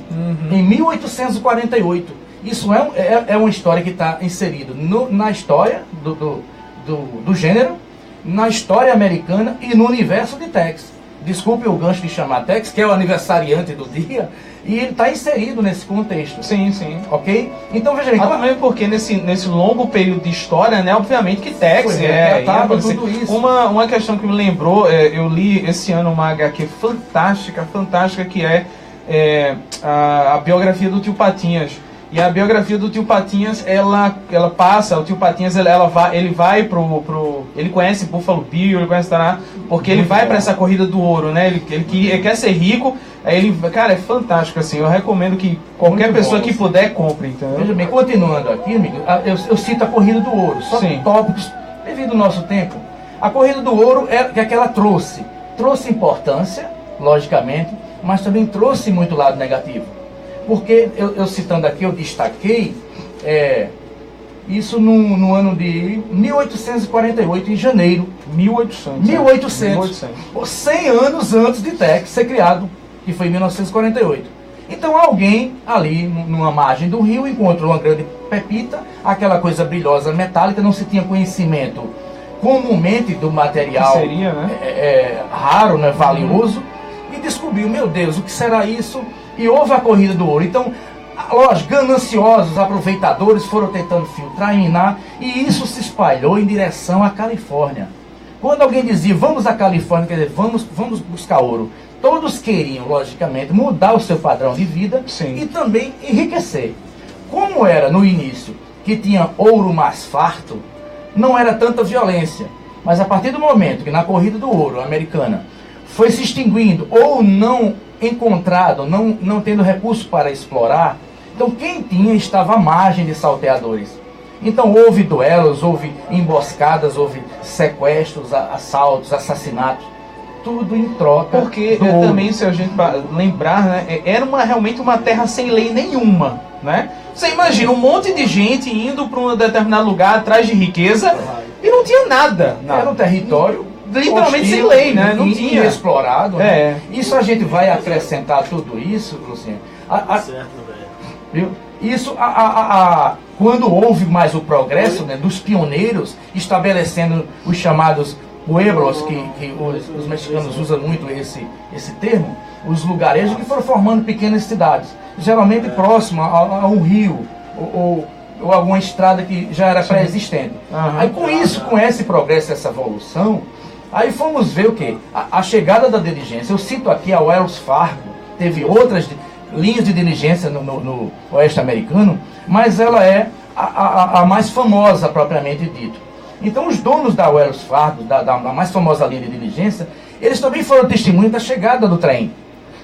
Speaker 4: em 1848. Isso é uma história que está inserida na história do gênero, na história americana e no universo de Tex. Desculpe o gancho de chamar Tex, que é o aniversariante do dia, e ele está inserido nesse contexto.
Speaker 1: Sim, sim.
Speaker 4: Ok? Então veja bem.
Speaker 1: Também porque nesse longo período de história, né, obviamente que Tex
Speaker 4: tudo isso.
Speaker 1: Uma questão que me lembrou, eu li esse ano uma HQ fantástica, que é a biografia do Tio Patinhas. E a biografia do Tio Patinhas, ela passa, o Tio Patinhas, ele vai ele conhece Buffalo Bill, ele conhece Taná, porque ele vai para essa corrida do ouro, né? Ele quer ser rico, aí cara, é fantástico, assim, eu recomendo que qualquer pessoa que puder compre, entendeu?
Speaker 4: Veja bem, continuando aqui, amigo, eu cito a corrida do ouro, só tópicos devido ao nosso tempo. A Corrida do Ouro é que ela trouxe importância, logicamente, mas também trouxe muito lado negativo. Porque, eu citando aqui, eu destaquei isso no ano de 1848, em janeiro. 1800. 100 anos antes de Tex ser criado, que foi em 1948. Então alguém ali, numa margem do rio, encontrou uma grande pepita, aquela coisa brilhosa, metálica, não se tinha conhecimento comumente do material,
Speaker 1: seria, né?
Speaker 4: raro, né, valioso, e descobriu, meu Deus, o que será isso? E houve a Corrida do Ouro. Então, os gananciosos aproveitadores foram tentando filtrar e minar, e isso se espalhou em direção à Califórnia. Quando alguém dizia, vamos à Califórnia, quer dizer, vamos buscar ouro, todos queriam, logicamente, mudar o seu padrão de vida. Sim. E também enriquecer. Como era no início, que tinha ouro mais farto, não era tanta violência. Mas a partir do momento que na Corrida do Ouro americana foi se extinguindo ou não encontrado, não tendo recurso para explorar, então quem tinha estava à margem de salteadores. Então houve duelos, houve emboscadas, houve sequestros, assaltos, assassinatos, tudo em troca.
Speaker 1: Porque também, se a gente lembrar, né, era realmente uma terra sem lei nenhuma, né? Você imagina um monte de gente indo para um determinado lugar atrás de riqueza e não tinha nada.
Speaker 4: Era um território
Speaker 1: literalmente sem lei, né? Não tinha.
Speaker 4: Inexplorado. Né? Isso a gente vai acrescentar tudo isso, Luciano. Viu? Isso, quando houve mais o progresso, né, dos pioneiros estabelecendo os chamados pueblos, que os mexicanos usam muito esse termo, os lugarejos que foram formando pequenas cidades, geralmente próximo a um rio ou alguma estrada que já era pré-existente. Aí com esse progresso, essa evolução, aí fomos ver o quê? A chegada da diligência. Eu cito aqui a Wells Fargo, teve outras linhas de diligência no oeste americano, mas ela é a mais famosa propriamente dito. Então os donos da Wells Fargo, da mais famosa linha de diligência, eles também foram testemunhas da chegada do trem.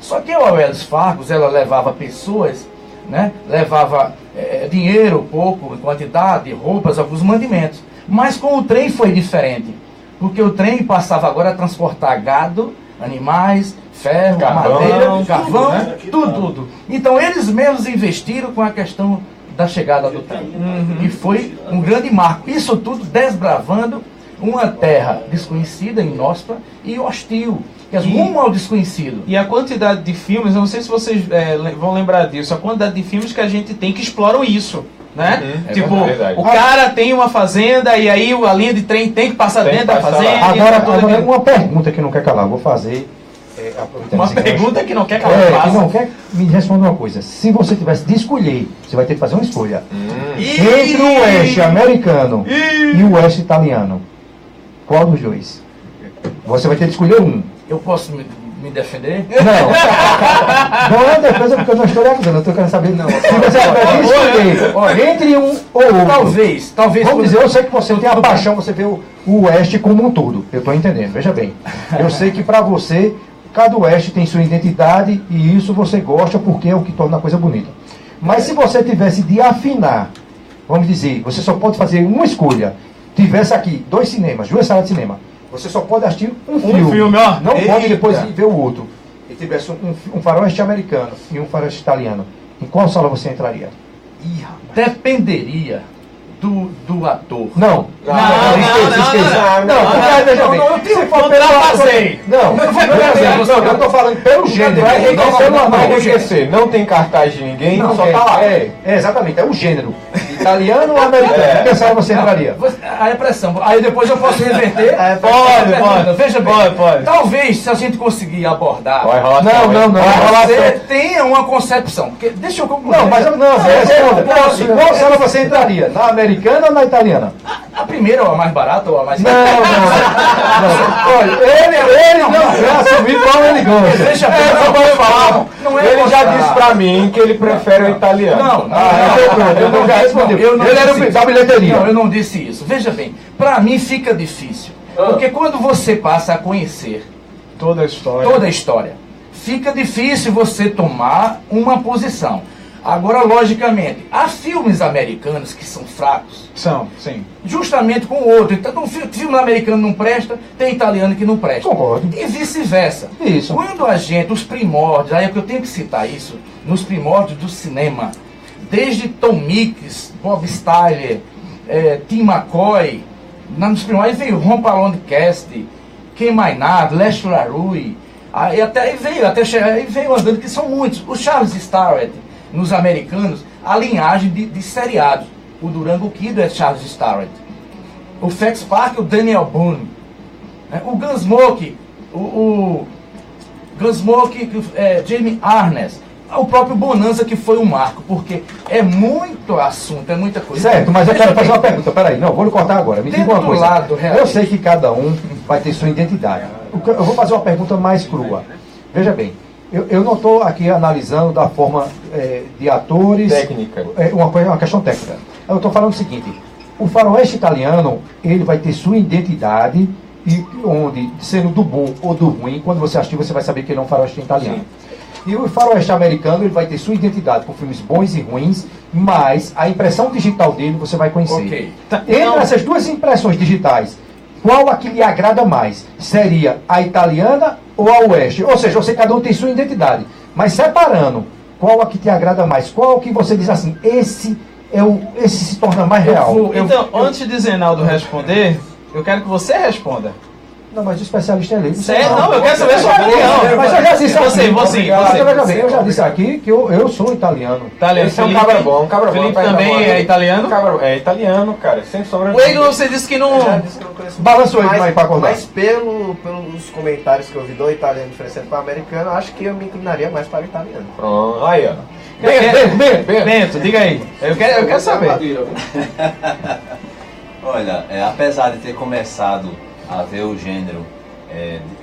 Speaker 4: Só que a Wells Fargo, ela levava pessoas, né, levava dinheiro, pouco, quantidade, roupas, alguns mantimentos. Mas com o trem foi diferente, porque o trem passava agora a transportar gado, animais, ferro, madeira, carvão, né? tudo. Então eles mesmos investiram com a questão da chegada do trem. E foi um grande marco. Isso tudo desbravando uma terra desconhecida, inóspita e hostil, que é rumo ao desconhecido.
Speaker 1: E a quantidade de filmes, eu não sei se vocês vão lembrar disso, a quantidade de filmes que a gente tem que exploram isso. Né? Tipo, o cara tem uma fazenda e aí a linha de trem tem que passar dentro da fazenda.
Speaker 2: Agora uma pergunta que não quer calar, vou fazer.
Speaker 1: Uma pergunta que não quer calar.
Speaker 2: Que não quer me responder uma coisa. Se você tivesse de escolher, você vai ter que fazer uma escolha entre o oeste americano e o oeste italiano. Qual dos dois? Você vai ter de escolher um.
Speaker 4: Eu posso me defender?
Speaker 2: Não. Não é defesa porque eu não estou acusando, eu estou querendo saber não. Se você tiver de escolher entre um ou outro.
Speaker 4: Talvez.
Speaker 2: Vamos dizer, eu sei que você tem a paixão, você vê o oeste como um todo. Eu estou entendendo, veja bem. Eu sei que para você, cada oeste tem sua identidade e isso você gosta porque é o que torna a coisa bonita. Mas se você tivesse de afinar, vamos dizer, você só pode fazer uma escolha. Tivesse aqui 2 cinemas, 2 salas de cinema. Você só pode assistir um filme, ó. Não pode depois ver o outro. E tivesse um faroeste americano e um faroeste italiano, em qual sala você entraria?
Speaker 4: Dependeria do ator.
Speaker 2: Não.
Speaker 4: Eu tenho que fazer.
Speaker 2: Eu estou falando pelo gênero.
Speaker 3: Não tem cartaz de ninguém, só tá lá.
Speaker 2: Exatamente, é o gênero. Italiano ou americano? Que sala você entraria?
Speaker 4: A impressão. Aí depois eu posso reverter?
Speaker 1: Pode.
Speaker 4: Veja bem. Pode. Talvez, se a gente conseguir abordar.
Speaker 2: Não.
Speaker 4: Você tenha uma concepção. Deixa eu concluir.
Speaker 2: Responda. Qual sala você entraria? Na americana ou na italiana?
Speaker 4: A primeira ou a mais barata ou a mais...
Speaker 2: Não. Olha, ele não quer assumir qual ele gosta.
Speaker 4: Deixa eu falar.
Speaker 3: Ele já disse pra mim que ele prefere o italiano.
Speaker 2: Eu não respondi. Ele era o da bilheteria.
Speaker 4: Não, eu não disse isso. Veja bem, pra mim fica difícil. Porque quando você passa a conhecer toda a história, fica difícil você tomar uma posição. Agora, logicamente, há filmes americanos que são fracos.
Speaker 1: São, sim.
Speaker 4: Justamente com o outro. Então, um filme americano não presta, tem italiano que não presta.
Speaker 2: Concordo.
Speaker 4: E vice-versa.
Speaker 2: Isso.
Speaker 4: Quando a gente, os primórdios, aí é que eu tenho que citar isso, nos primórdios do cinema, desde Tom Mix, Bob Styler, Tim McCoy, nos primórdios veio Ron Palone Cast, Ken Maynard, Lester LaRue, aí veio andando, que são muitos. O Charles Starrett, nos americanos, a linhagem de seriados. O Durango Kid é Charles Starrett. O Fex Park, o Daniel Boone. O Gunsmoke, Jamie Arness. O próprio Bonanza, que foi um marco, porque é muito assunto, é muita coisa.
Speaker 2: Certo, mas eu quero fazer uma pergunta, peraí, não, vou lhe cortar agora, me diga uma coisa. Eu sei que cada um vai ter sua identidade. Eu vou fazer uma pergunta mais crua. Veja bem, eu não estou aqui analisando da forma de atores...
Speaker 3: Técnica.
Speaker 2: Uma questão técnica. Eu estou falando o seguinte, o faroeste italiano, ele vai ter sua identidade, e onde, sendo do bom ou do ruim, quando você assistir, você vai saber que ele é um faroeste italiano. Sim. E o faroeste americano, ele vai ter sua identidade com filmes bons e ruins, mas a impressão digital dele você vai conhecer.
Speaker 4: Okay.
Speaker 2: Entre essas duas impressões digitais, qual a que lhe agrada mais? Seria a italiana ou a oeste? Ou seja, você cada um tem sua identidade. Mas separando, qual a que te agrada mais? Qual que você diz assim, esse se torna mais real?
Speaker 1: Antes de Zenaldo responder, eu quero que você responda.
Speaker 2: Não, mas o especialista é ele.
Speaker 1: Não, eu quero saber a sua opinião.
Speaker 2: Mas eu já disse aqui.
Speaker 1: Você.
Speaker 2: Eu já disse aqui que eu sou italiano.
Speaker 3: Esse é um cabra bom,
Speaker 1: Felipe também é italiano?
Speaker 3: É italiano, cara, sem sombra de
Speaker 1: dúvida. O Eglo, você disse que não...
Speaker 2: Balançou ele aí pra acordar.
Speaker 9: Mas pelos comentários que eu vi do italiano diferenciado para o americano, acho que eu me inclinaria mais para o italiano.
Speaker 3: Pronto, aí ó.
Speaker 1: Bento, diga aí. Eu quero saber.
Speaker 8: Olha, apesar de ter começado a ver o gênero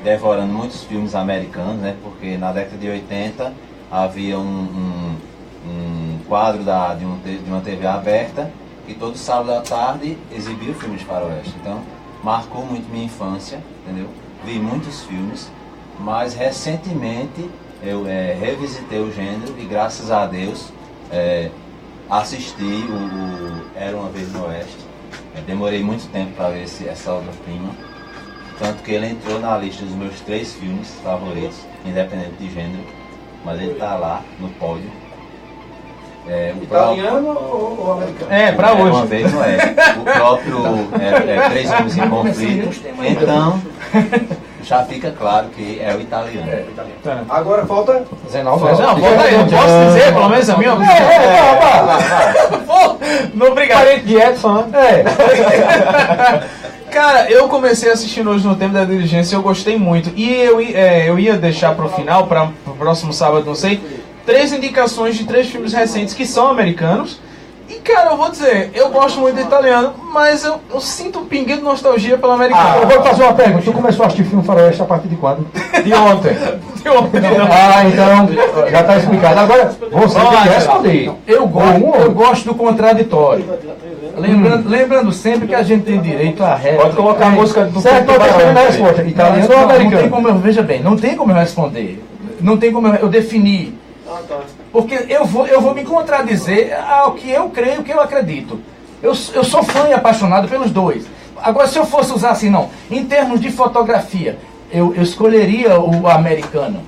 Speaker 8: devorando muitos filmes americanos, né? Porque na década de 80 havia um quadro de uma TV aberta que todo sábado à tarde exibia o filme de faroeste. Então, marcou muito minha infância, entendeu? Vi muitos filmes, mas recentemente eu revisitei o gênero e graças a Deus assisti o Era Uma Vez no Oeste. Demorei muito tempo para ver essa obra-prima. Tanto que ele entrou na lista dos meus 3 filmes favoritos, independente de gênero, mas ele está lá no pódio.
Speaker 7: Italiano ou americano?
Speaker 1: Para hoje.
Speaker 8: Uma vez não é. O próprio 3 Homens em Conflito. Então, já fica claro que é o italiano.
Speaker 7: Agora falta
Speaker 2: Zenaldo.
Speaker 1: Eu posso dizer, pelo menos a minha opinião. Não, obrigado.
Speaker 3: Parente de Edson, né?
Speaker 1: Cara, eu comecei assistindo hoje no Tempo da Diligência e eu gostei muito. E eu ia deixar pro final, para o próximo sábado, não sei, 3 indicações de 3 filmes recentes que são americanos. E, cara, eu vou dizer, eu gosto muito do italiano, mas eu sinto um pinguinho de nostalgia pelo americano.
Speaker 2: Eu vou fazer uma pergunta. Tu começou a assistir filme faroeste a partir de quando?
Speaker 3: De ontem.
Speaker 2: Então, já está explicado. Agora, você tem que responder.
Speaker 4: Eu gosto do contraditório. Lembrando sempre que a gente tem direito à regra.
Speaker 3: Pode colocar a música do
Speaker 2: certo, não tem na resposta. Italiano ou americano?
Speaker 4: Veja bem, não tem como eu responder. Não tem como eu definir. Porque eu vou me contradizer ao que eu creio, que eu acredito. Eu sou fã e apaixonado pelos dois. Agora, se eu fosse usar assim, não, em termos de fotografia, eu escolheria o americano.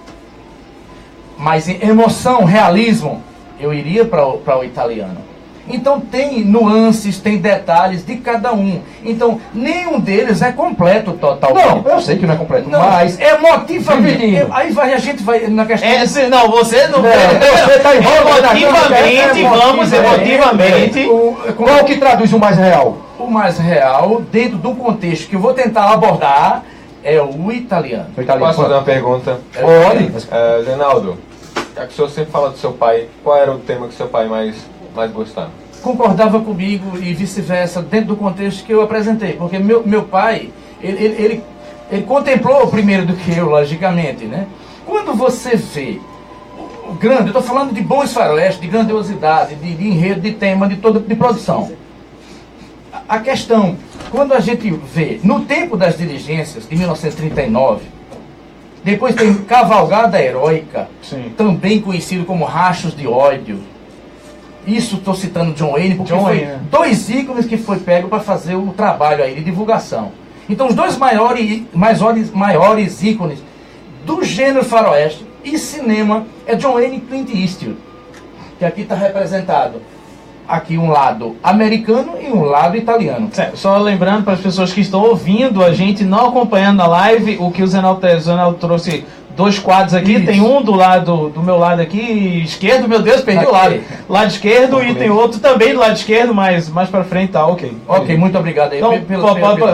Speaker 4: Mas em emoção, realismo, eu iria para o italiano. Então tem nuances, tem detalhes de cada um. Então nenhum deles é completo totalmente.
Speaker 2: Não, eu sei que não é completo, mas
Speaker 4: emotivamente. Aí a gente vai na questão.
Speaker 1: Não, você não.
Speaker 2: Você está
Speaker 1: emotivamente, vamos emotivamente.
Speaker 2: Qual que traduz o mais real?
Speaker 4: O mais real, dentro do contexto que eu vou tentar abordar, é o italiano.
Speaker 3: Posso fazer uma pergunta?
Speaker 2: Pode.
Speaker 3: Zenaldo, já que o senhor sempre fala do seu pai, qual era o tema que seu pai mais gostava?
Speaker 4: Concordava comigo e vice-versa, dentro do contexto que eu apresentei. Porque meu pai, ele contemplou primeiro do que eu, logicamente, né? Quando você vê o grande, eu estou falando de bons faroestes, de grandiosidade, de enredo, de tema, de produção. A questão, quando a gente vê, no tempo das diligências, de 1939, depois tem Cavalgada Heróica, também conhecido como Rachos de Ódio, Isso estou citando John Wayne, porque foi dois ícones que foi pego para fazer o trabalho aí de divulgação. Então os dois maiores ícones do gênero faroeste e cinema é John Wayne e Clint Eastwood, que aqui está representado. Aqui um lado americano e um lado italiano.
Speaker 1: Só lembrando para as pessoas que estão ouvindo a gente, não acompanhando na live, o que o Zenaldo trouxe dois quadros aqui. Isso. Tem um do meu lado aqui esquerdo, meu Deus, perdi o lado esquerdo, e tem outro também do lado esquerdo, mas mais para frente tá, ok.
Speaker 4: Ok, muito obrigado aí.
Speaker 1: Então,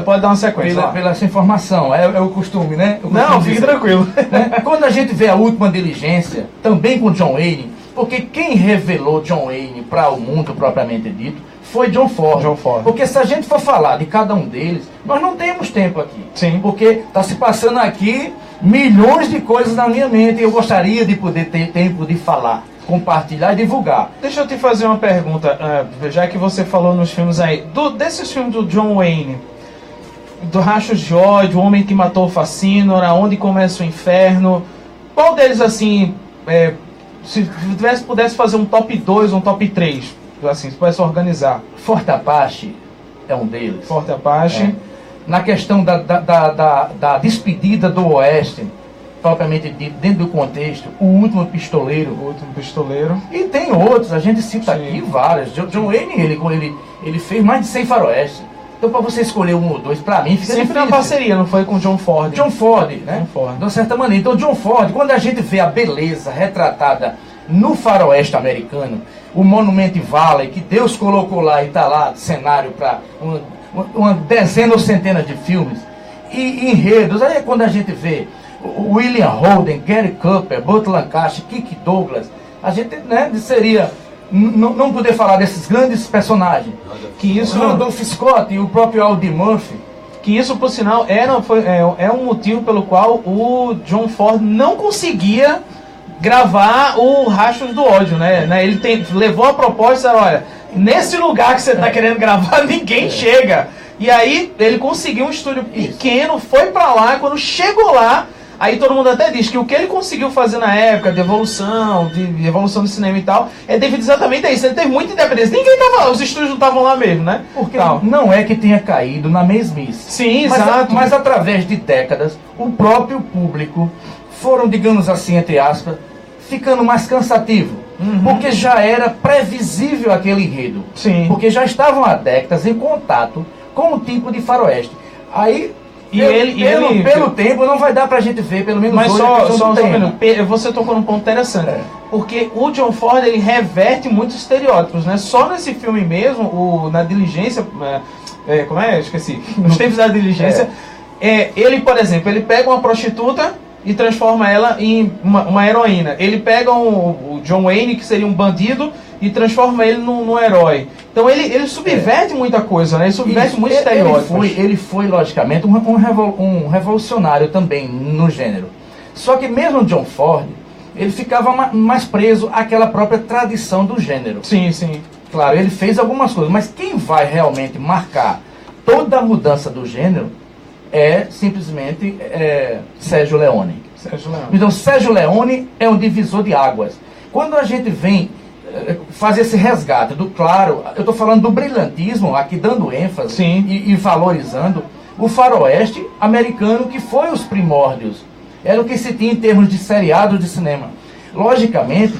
Speaker 1: pode dar uma sequência.
Speaker 4: Pela essa informação, é o costume, né?
Speaker 1: Não, fique tranquilo.
Speaker 4: Quando a gente vê A Última Diligência, também com John Wayne, porque quem revelou John Wayne para o mundo propriamente dito foi John Ford. Porque se a gente for falar de cada um deles, nós não temos tempo aqui.
Speaker 1: Sim.
Speaker 4: Porque está se passando aqui milhões de coisas na minha mente e eu gostaria de poder ter tempo de falar, compartilhar e divulgar.
Speaker 1: Deixa eu te fazer uma pergunta, já que você falou nos filmes aí, desses filmes do John Wayne, do Rachos de Ódio, O Homem que Matou o Facínora, Aonde Começa o Inferno, qual deles assim... se pudesse fazer um top 2, um top 3, assim, se pudesse organizar.
Speaker 4: Forte Apache é um deles.
Speaker 1: Forte Apache.
Speaker 4: Na questão da despedida do Oeste, propriamente dito, dentro do contexto, O Último Pistoleiro. E tem outros, a gente cita aqui vários. John Wayne, ele fez mais de 100 faroeste. Então, para você escolher um ou dois, para mim, fica
Speaker 1: sempre uma parceria, não foi com John Ford?
Speaker 4: John Ford, né? John Ford. De uma certa maneira. Então, John Ford, quando a gente vê a beleza retratada no faroeste americano, o Monument Valley, que Deus colocou lá e está lá, cenário para uma dezena ou centenas de filmes, e enredos, aí é quando a gente vê William Holden, Gary Cooper, Burt Lancaster, Kirk Douglas, a gente, né, seria... Não poder falar desses grandes personagens, que isso, Randolph Scott e o próprio Audie Murphy,
Speaker 1: que isso, por sinal, é um motivo pelo qual o John Ford não conseguia gravar o Rachos do Ódio, né? Ele levou a proposta, olha, nesse lugar que você está querendo gravar, ninguém chega. E aí ele conseguiu um estúdio pequeno, foi para lá, quando chegou lá, aí todo mundo até diz que o que ele conseguiu fazer na época de evolução do cinema e tal, é devido exatamente a isso. Ele teve muita independência. Ninguém tava lá, os estúdios não estavam lá mesmo, né?
Speaker 4: Porque não é que tenha caído na mesmice.
Speaker 1: Sim, exato.
Speaker 4: Mas através de décadas, o próprio público foram, digamos assim, entre aspas, ficando mais cansativo. Porque já era previsível aquele enredo.
Speaker 1: Sim.
Speaker 4: Porque já estavam há décadas em contato com o tipo de faroeste. Aí... pelo tempo não vai dar pra gente ver, pelo menos.
Speaker 1: Mas você tocou num ponto interessante, porque o John Ford, ele reverte muitos estereótipos, né? Só nesse filme mesmo, na Diligência, como é? Esqueci. Nos Tempos da Diligência, ele, por exemplo, ele pega uma prostituta e transforma ela em uma heroína. Ele pega o John Wayne, que seria um bandido, e transforma ele num herói. Então ele subverte muita coisa, né? Ele subverte muitos estereótipos.
Speaker 4: Ele foi, logicamente, um revolucionário também no gênero. Só que mesmo John Ford, ele ficava mais preso àquela própria tradição do gênero.
Speaker 1: Sim, sim.
Speaker 4: Claro, ele fez algumas coisas, mas quem vai realmente marcar toda a mudança do gênero é simplesmente Sérgio Leone. Então Sérgio Leone é um divisor de águas. Quando a gente vem fazer esse resgate claro, eu estou falando do brilhantismo, aqui dando ênfase e valorizando o faroeste americano, que foi os primórdios. Era o que se tinha em termos de seriados de cinema. Logicamente,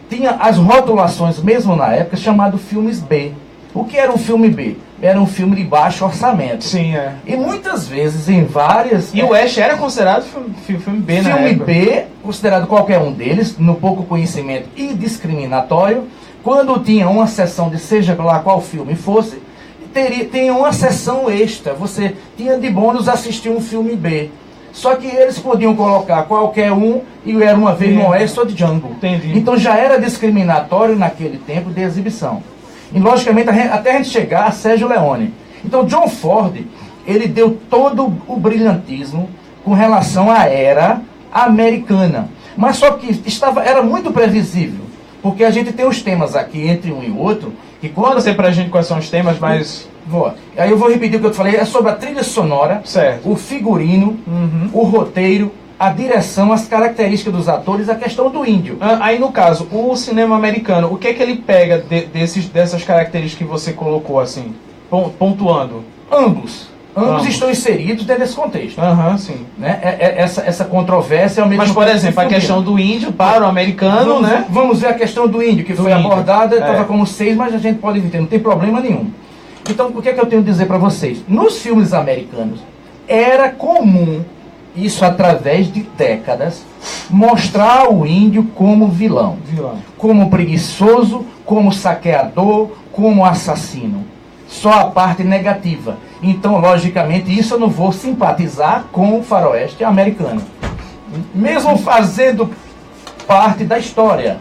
Speaker 4: tinha as rotulações, mesmo na época, chamado filmes B. O que era um filme B? Era um filme de baixo orçamento.
Speaker 1: Sim,
Speaker 4: E muitas vezes, em várias...
Speaker 1: E o Oeste era considerado filme B na época.
Speaker 4: Filme B, considerado qualquer um deles, no pouco conhecimento e discriminatório. Quando tinha uma sessão de seja lá qual filme fosse, tinha uma sessão extra. Você tinha de bônus assistir um filme B. Só que eles podiam colocar qualquer um e era uma vez no Oeste ou de Django.
Speaker 1: Entendi.
Speaker 4: Então já era discriminatório naquele tempo de exibição. E logicamente até a gente chegar a Sérgio Leone. Então John Ford, ele deu todo o brilhantismo com relação à era americana. Mas só que era muito previsível. Porque a gente tem os temas aqui entre um e outro.
Speaker 1: E quando você pra gente quais são os temas, mas...
Speaker 4: Aí eu vou repetir o que eu te falei. É sobre a trilha sonora,
Speaker 1: certo,
Speaker 4: o figurino, o roteiro a direção, as características dos atores, a questão do índio.
Speaker 1: Aí, no caso, o cinema americano, o que é que ele pega dessas características que você colocou, assim, pontuando?
Speaker 4: Ambos estão inseridos dentro desse contexto.
Speaker 1: Sim.
Speaker 4: Né? Essa controvérsia...
Speaker 1: Mas, por exemplo, a questão do índio para o americano, né?
Speaker 4: Vamos ver a questão do índio, que foi abordada, estava como 6, mas a gente pode entender, não tem problema nenhum. Então, o que é que eu tenho a dizer para vocês? Nos filmes americanos, era comum, isso através de décadas, mostrar o índio como vilão. Como preguiçoso, como saqueador, como assassino. Só a parte negativa. Então, logicamente, isso eu não vou simpatizar com o faroeste americano. Mesmo fazendo parte da história.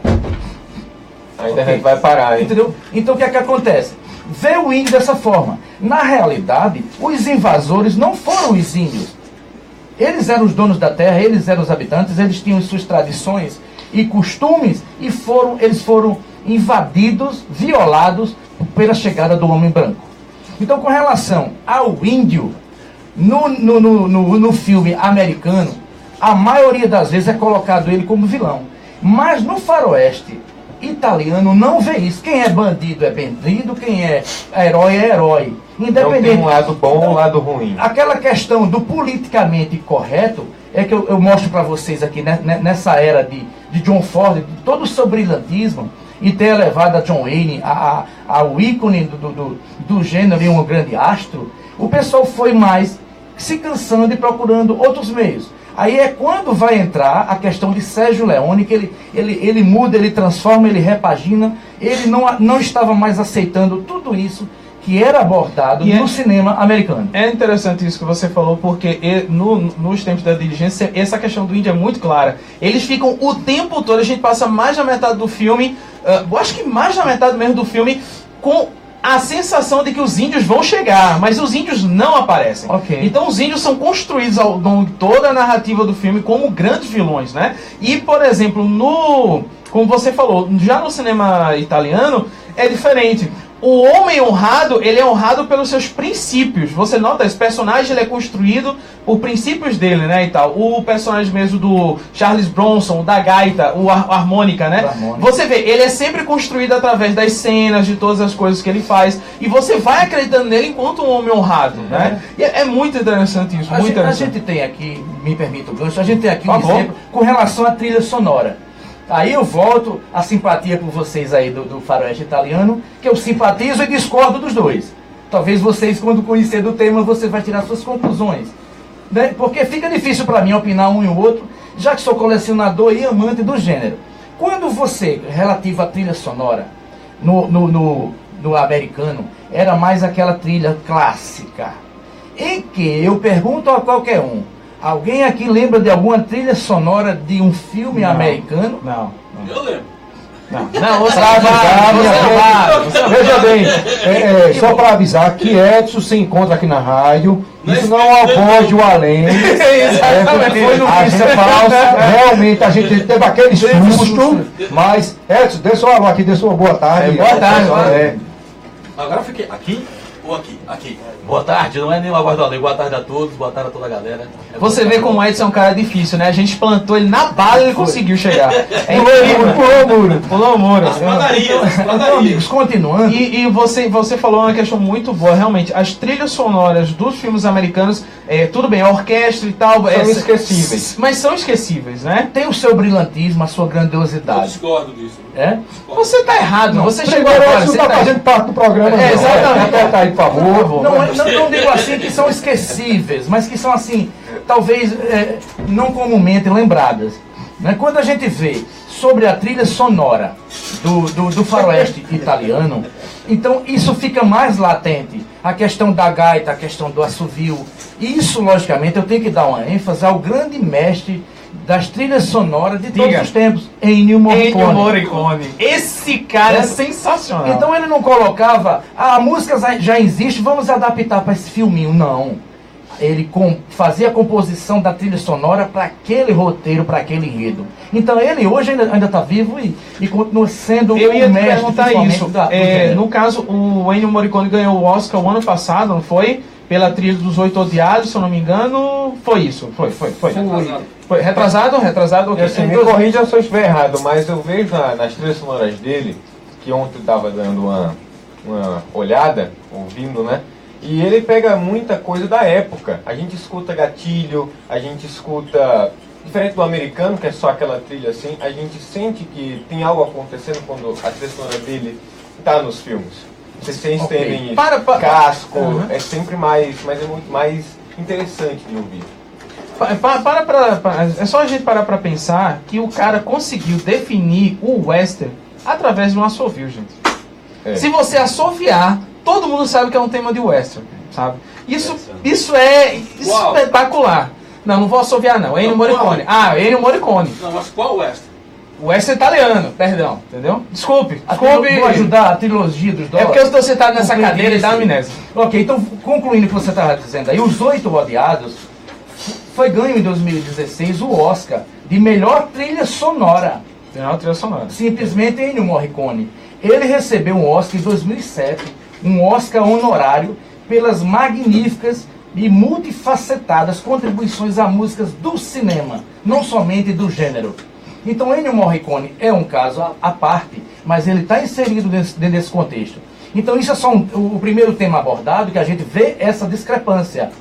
Speaker 3: Ainda a gente vai parar, hein?
Speaker 4: Entendeu? Então, o que é que acontece? Vê o índio dessa forma. Na realidade, os invasores não foram os índios. Eles eram os donos da terra, eles eram os habitantes, eles tinham suas tradições e costumes e eles foram invadidos, violados pela chegada do homem branco. Então, com relação ao índio, no filme americano, a maioria das vezes é colocado ele como vilão. Mas no faroeste italiano não vê isso. Quem é bandido é bandido, quem é herói. Independente.
Speaker 3: Não tem um lado bom ou um lado ruim.
Speaker 4: Aquela questão do politicamente correto é que eu mostro para vocês aqui, né, nessa era de John Ford, de todo o seu brilhantismo, e ter elevado a John Wayne ao ícone do gênero e um grande astro, o pessoal foi mais se cansando e procurando outros meios. Aí é quando vai entrar a questão de Sérgio Leone, que ele muda, ele transforma, ele repagina, ele não estava mais aceitando tudo isso que era abordado no cinema americano.
Speaker 1: É interessante isso que você falou, porque nos tempos da Diligência, essa questão do índio é muito clara. Eles ficam o tempo todo, a gente passa mais da metade do filme, acho que mais da metade mesmo do filme, com a sensação de que os índios vão chegar, mas os índios não aparecem. Então os índios são construídos ao longo de toda a narrativa do filme como grandes vilões, né? E, por exemplo, como você falou, já no cinema italiano é diferente. O homem honrado, ele é honrado pelos seus princípios. Você nota, esse personagem ele é construído por princípios dele, né, e tal. O personagem mesmo do Charles Bronson, da gaita, o harmônica, né? Você vê, ele é sempre construído através das cenas, de todas as coisas que ele faz. E você vai acreditando nele enquanto um homem honrado, né? E é muito interessante isso, muito interessante.
Speaker 4: A gente tem aqui, me permita o gancho, a gente tem aqui um exemplo com relação à trilha sonora. Aí eu volto a simpatia por vocês aí do faroeste italiano, que eu simpatizo e discordo dos dois. Talvez vocês, quando conhecer do tema, você vai tirar suas conclusões. Né? Porque fica difícil para mim opinar um e o outro, já que sou colecionador e amante do gênero. Quando você, relativo à trilha sonora, no americano, era mais aquela trilha clássica, em que eu pergunto a qualquer um, alguém aqui lembra de alguma trilha sonora de um filme americano?
Speaker 1: Não.
Speaker 6: Eu lembro.
Speaker 1: Não, você
Speaker 2: veja bem, só para avisar que Edson se encontra aqui na rádio, isso não aborde o além. Foi no a gente falsa, realmente a gente teve aquele susto, mas Edson, dê sua alô aqui, dê sua boa tarde.
Speaker 1: Boa tarde.
Speaker 6: Agora eu fiquei aqui ou aqui? Aqui. Boa tarde, não é nem uma guarda além. Boa tarde a todos, boa tarde a toda a galera.
Speaker 1: Você vê como o Edson é um cara difícil, né? A gente plantou ele na bala e ele conseguiu chegar. Pulou o muro.
Speaker 4: Então, amigos, continuando.
Speaker 1: E você falou uma questão muito boa, realmente. As trilhas sonoras dos filmes americanos, tudo bem, a orquestra e tal,
Speaker 3: são esquecíveis.
Speaker 1: Mas são esquecíveis, né?
Speaker 4: Tem o seu brilhantismo, a sua grandiosidade.
Speaker 6: Eu discordo disso.
Speaker 1: Você tá errado, você chegou
Speaker 2: agora. Você tá fazendo parte do programa.
Speaker 1: Exatamente.
Speaker 2: Aperta aí, por favor.
Speaker 4: Não digo assim que são esquecíveis, mas que são assim, talvez não comumente lembradas. Né? Quando a gente vê sobre a trilha sonora do faroeste italiano, então isso fica mais latente. A questão da gaita, a questão do assovio. Isso, logicamente, eu tenho que dar uma ênfase ao grande mestre das trilhas sonoras de todos os tempos, Ennio Morricone.
Speaker 1: Esse cara é sensacional.
Speaker 4: Então ele não colocava, a música já existe, vamos adaptar para esse filminho. Não. Ele fazia a composição da trilha sonora para aquele roteiro, para aquele enredo. Então ele hoje ainda está vivo e continua sendo o mestre.
Speaker 1: Eu ia te perguntar isso. No caso, o Ennio Morricone ganhou o Oscar o ano passado, não foi? pela trilha dos 8 Odiados, se eu não me engano, foi isso. Foi. Foi retrasado, okay.
Speaker 3: Assim, me corrija se eu estiver errado, mas eu vejo nas trilhas sonoras dele, que ontem eu estava dando uma olhada, ouvindo, né? E ele pega muita coisa da época. A gente escuta gatilho, a gente escuta... Diferente do americano, que é só aquela trilha assim, a gente sente que tem algo acontecendo quando a trilha sonora dele está nos filmes. Vocês entendem casco, é sempre mais... Mas é muito mais interessante de ouvir.
Speaker 1: É só a gente parar para pensar que o cara conseguiu definir o western através de um assovio, gente. Se você assoviar, todo mundo sabe que é um tema de western, sabe? Isso é espetacular. Não vou assoviar não. Ennio Morricone. Ennio Morricone.
Speaker 6: Não, mas qual western?
Speaker 1: O western italiano, perdão, entendeu? Desculpe.
Speaker 4: Vou ajudar a trilogia dos dólares.
Speaker 1: É porque eu estou sentado nessa cadeira e dá amnésia.
Speaker 4: Ok, então concluindo o que você estava dizendo aí, Os 8 Odiados foi ganho em 2016 o Oscar de melhor trilha sonora. Simplesmente Ennio Morricone. Ele recebeu um Oscar em 2007, um Oscar honorário pelas magníficas e multifacetadas contribuições a músicas do cinema, não somente do gênero. Então Ennio Morricone é um caso à parte, mas ele está inserido dentro desse contexto. Então isso é só o primeiro tema abordado, que a gente vê essa discrepância.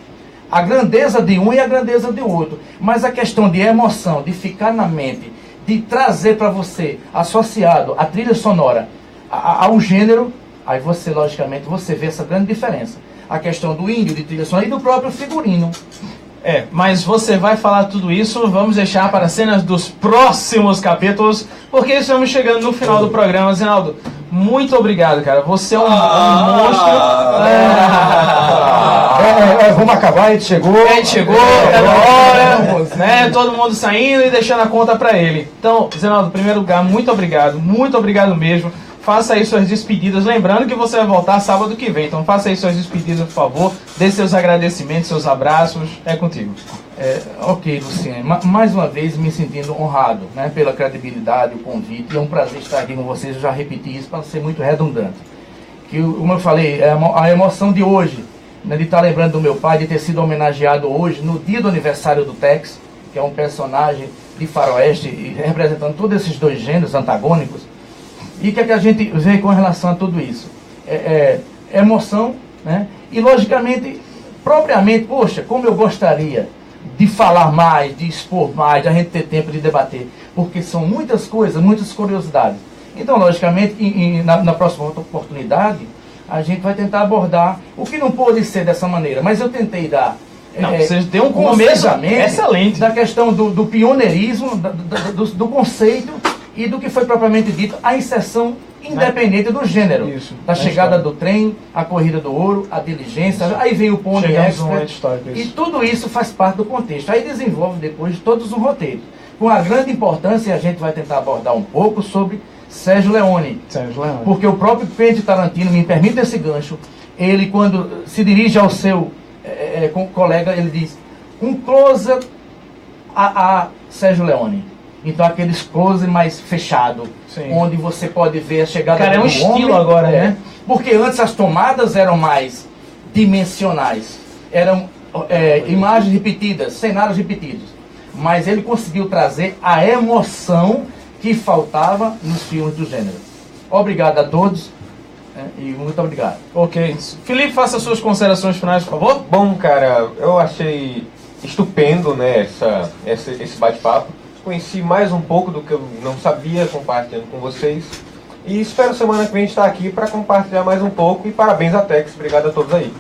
Speaker 4: A grandeza de um e a grandeza de outro. Mas a questão de emoção, de ficar na mente, de trazer para você, associado à trilha sonora, ao gênero, aí você, logicamente, você vê essa grande diferença. A questão do índio, de trilha sonora e do próprio figurino.
Speaker 1: Mas você vai falar tudo isso, vamos deixar para cenas dos próximos capítulos, porque estamos chegando no final do programa. Zinaldo, muito obrigado, cara. Você é um monstro.
Speaker 2: Vamos acabar, a gente chegou.
Speaker 1: Tá na hora, né? Todo mundo saindo e deixando a conta para ele. Então, Zinaldo, em primeiro lugar, muito obrigado mesmo. Faça aí suas despedidas, lembrando que você vai voltar sábado que vem, então faça aí suas despedidas, por favor, dê seus agradecimentos, seus abraços, é contigo.
Speaker 4: Ok, Luciano, mais uma vez me sentindo honrado, né, pela credibilidade, o convite, é um prazer estar aqui com vocês, eu já repeti isso para ser muito redundante. Como eu falei, a emoção de hoje, né, de estar lembrando do meu pai, de ter sido homenageado hoje, no dia do aniversário do Tex, que é um personagem de faroeste, representando todos esses dois gêneros antagônicos. E o que é que a gente vê com relação a tudo isso? Emoção, né? E logicamente, propriamente, poxa, como eu gostaria de falar mais, de expor mais, de a gente ter tempo de debater, porque são muitas coisas, muitas curiosidades. Então, logicamente, na próxima oportunidade, a gente vai tentar abordar o que não pode ser dessa maneira, mas eu tentei dar...
Speaker 1: você tem um começo excelente
Speaker 4: da questão do pioneirismo, do conceito e do que foi propriamente dito, a inserção independente do gênero. Da chegada do trem, a corrida do ouro, a diligência, aí vem o Pony Express, e tudo isso faz parte do contexto. Aí desenvolve depois todos os roteiros. Com a grande importância, a gente vai tentar abordar um pouco sobre Sérgio Leone. Porque o próprio Quentin Tarantino, me permite esse gancho, ele quando se dirige ao seu colega, ele diz, um close a Sérgio Leone. Então aqueles close mais fechado, onde você pode ver a chegada do homem.
Speaker 1: Cara, é um estilo agora, né?
Speaker 4: Porque antes as tomadas eram mais dimensionais, eram imagens repetidas, cenários repetidos. Mas ele conseguiu trazer a emoção que faltava nos filmes do gênero. Obrigado a todos e muito obrigado.
Speaker 1: Ok. Felipe, faça suas considerações finais, por favor.
Speaker 3: Bom, cara, eu achei estupendo, né, esse bate-papo. Conheci mais um pouco do que eu não sabia, compartilhando com vocês. E espero semana que vem estar aqui para compartilhar mais um pouco. E parabéns a Tex, obrigado a todos aí.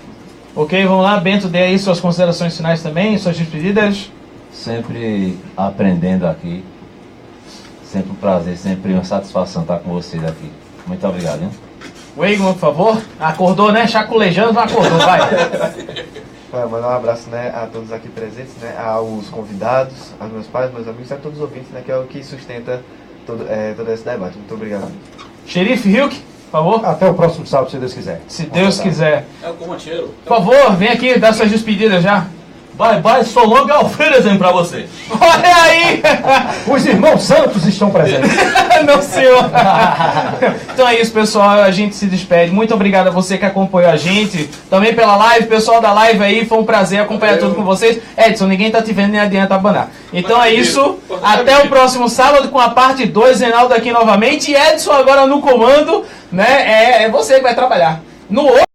Speaker 1: Ok, vamos lá. Bento, dê aí suas considerações finais também, suas despedidas.
Speaker 10: Sempre aprendendo aqui. Sempre um prazer, sempre uma satisfação estar com vocês aqui. Muito obrigado, hein?
Speaker 1: Wigman, por favor. Acordou, né? Chaculejando, não acordou, vai.
Speaker 9: Mandar um abraço, né, a todos aqui presentes, né, aos convidados, aos meus pais, meus amigos, a todos os ouvintes, né, que é o que sustenta todo esse debate. Muito obrigado.
Speaker 1: Xerife Hilk, por favor.
Speaker 2: Até o próximo sábado, se Deus quiser.
Speaker 1: Se Deus quiser.
Speaker 6: É o comancheiro.
Speaker 1: Por favor, vem aqui dar suas despedidas já.
Speaker 6: Bye bye, so long, auf Wiedersehen pra você.
Speaker 1: Olha aí!
Speaker 2: Os irmãos Santos estão presentes.
Speaker 1: Não, senhor. Então é isso, pessoal. A gente se despede. Muito obrigado a você que acompanhou a gente. Também pela live. Pessoal da live aí, foi um prazer acompanhar tudo com vocês. Edson, ninguém tá te vendo, nem adianta abanar. Então é isso. Até o próximo sábado com a parte 2. Reinaldo aqui novamente. E Edson agora no comando, né? É você que vai trabalhar. No